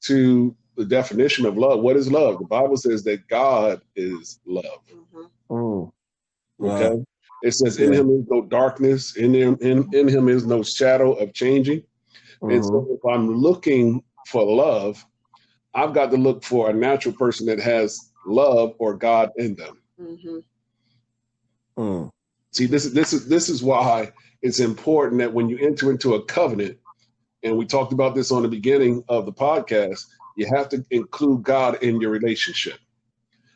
to the definition of love. What is love? The Bible says that God is love. Okay. It says in him is no darkness, in him is no shadow of changing. And so if I'm looking for love, I've got to look for a natural person that has love or God in them. See, this is why it's important that when you enter into a covenant, And we talked about this on the beginning of the podcast. You have to include God in your relationship.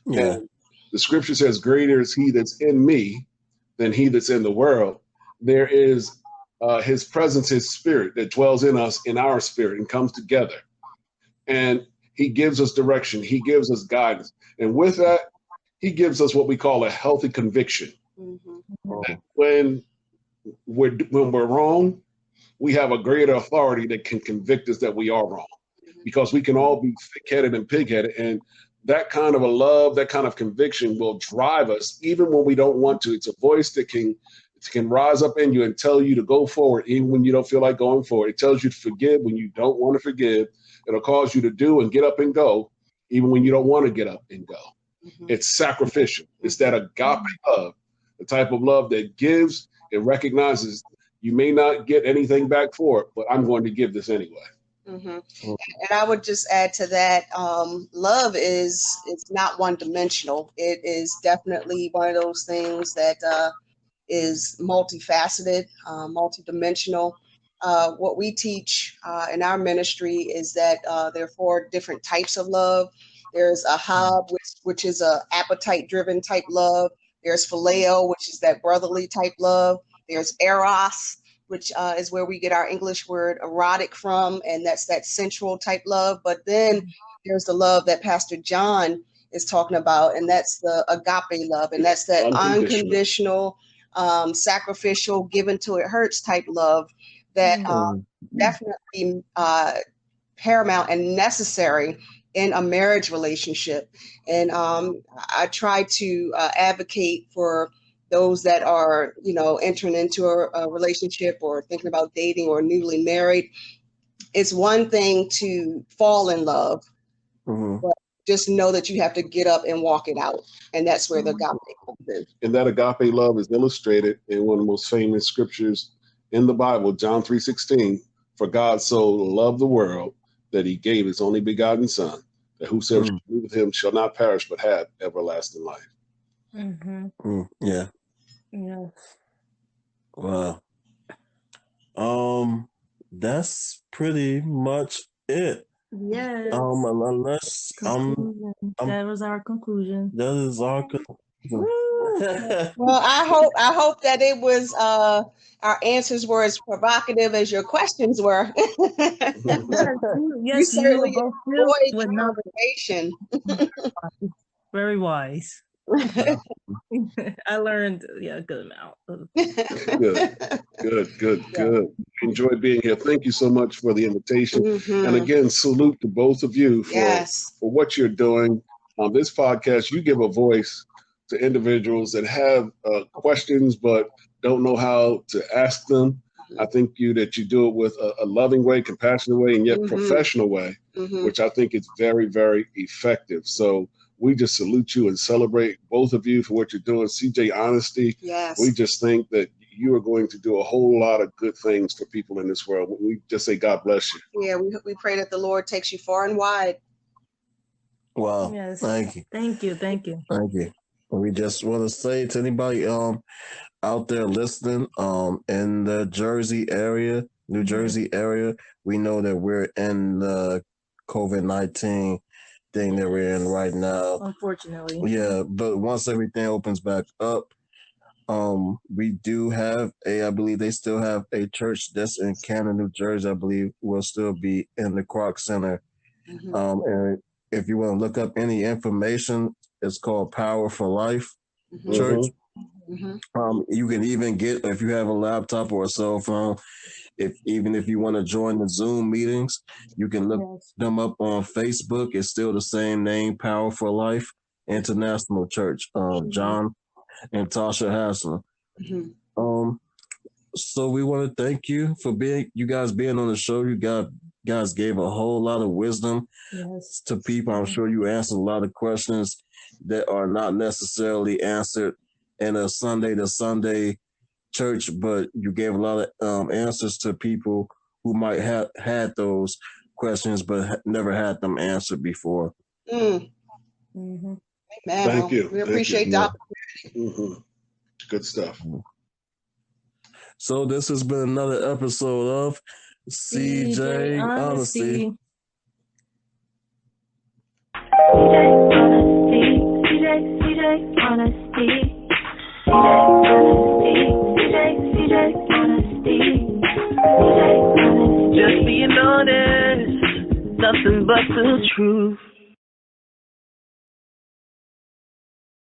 Yeah. And the scripture says, greater is he that's in me than he that's in the world. There is his presence, his spirit that dwells in us, in our spirit, and comes together. And he gives us direction. He gives us guidance. And with that, he gives us what we call a healthy conviction. That when we're wrong, we have a greater authority that can convict us that we are wrong, because we can all be thick-headed and pig-headed. And that kind of a love, that kind of conviction will drive us even when we don't want to. It's a voice that can rise up in you and tell you to go forward even when you don't feel like going forward. It tells you to forgive when you don't want to forgive. It'll cause you to do and get up and go even when you don't want to get up and go. It's sacrificial. It's that agape love, the type of love that gives and recognizes you may not get anything back for it, but I'm going to give this anyway. And I would just add to that, love it's not one dimensional. It is definitely one of those things that is multifaceted, multidimensional. What we teach in our ministry is that there are 4 different types of love. There's a hub, which is a appetite-driven type love. There's phileo, which is that brotherly type love. There's eros, which is where we get our English word erotic from, and that's that sensual type love. But then there's the love that Pastor John is talking about, and that's the agape love, and that's that unconditional sacrificial, given till it hurts type love that definitely paramount and necessary in a marriage relationship. And I try to advocate for those that are, entering into a relationship or thinking about dating or newly married. It's one thing to fall in love, but just know that you have to get up and walk it out. And that's where the agape love is. And that agape love is illustrated in one of the most famous scriptures in the Bible, John 3:16. For God so loved the world that he gave his only begotten son, that whosoever shall believe with him shall not perish but have everlasting life. Yeah. Wow. That's pretty much it. Yes. Unless that was our conclusion. That is our conclusion. Well, I hope that it was our answers were as provocative as your questions were. Yes, you certainly both enjoyed conversation. Very wise. I learned a good amount. Good. Enjoyed being here. Thank you so much for the invitation. And again, salute to both of you for what you're doing on this podcast. You give a voice to individuals that have questions but don't know how to ask them. I think that you do it with a loving way, compassionate way, and yet professional way, which I think is very, very effective. So we just salute you and celebrate both of you for what you're doing. CJ Honesty, we just think that you are going to do a whole lot of good things for people in this world. We just say God bless you. Yeah, we pray that the Lord takes you far and wide. Wow. Yes. Thank you. Thank you. We just want to say to anybody out there listening in the Jersey area, New Jersey area, we know that we're in the COVID-19 thing that we're in right now. Unfortunately. Yeah, but once everything opens back up, we do have I believe they still have a church that's in Canton, New Jersey, I believe will still be in the Kroc Center. And if you want to look up any information, it's called Power for Life Church. You can even get, if you have a laptop or a cell phone, if you want to join the Zoom meetings, you can look them up on Facebook. It's still the same name, Power for Life International Church, John and Tasha Haslon. So we want to thank you for you guys being on the show. You guys gave a whole lot of wisdom to people. I'm sure you answered a lot of questions that are not necessarily answered in a Sunday to Sunday church, but you gave a lot of answers to people who might have had those questions but never had them answered before. Thank you. We appreciate the opportunity. Good stuff. So this has been another episode of CJ Honesty. Just being honest, nothing but the truth.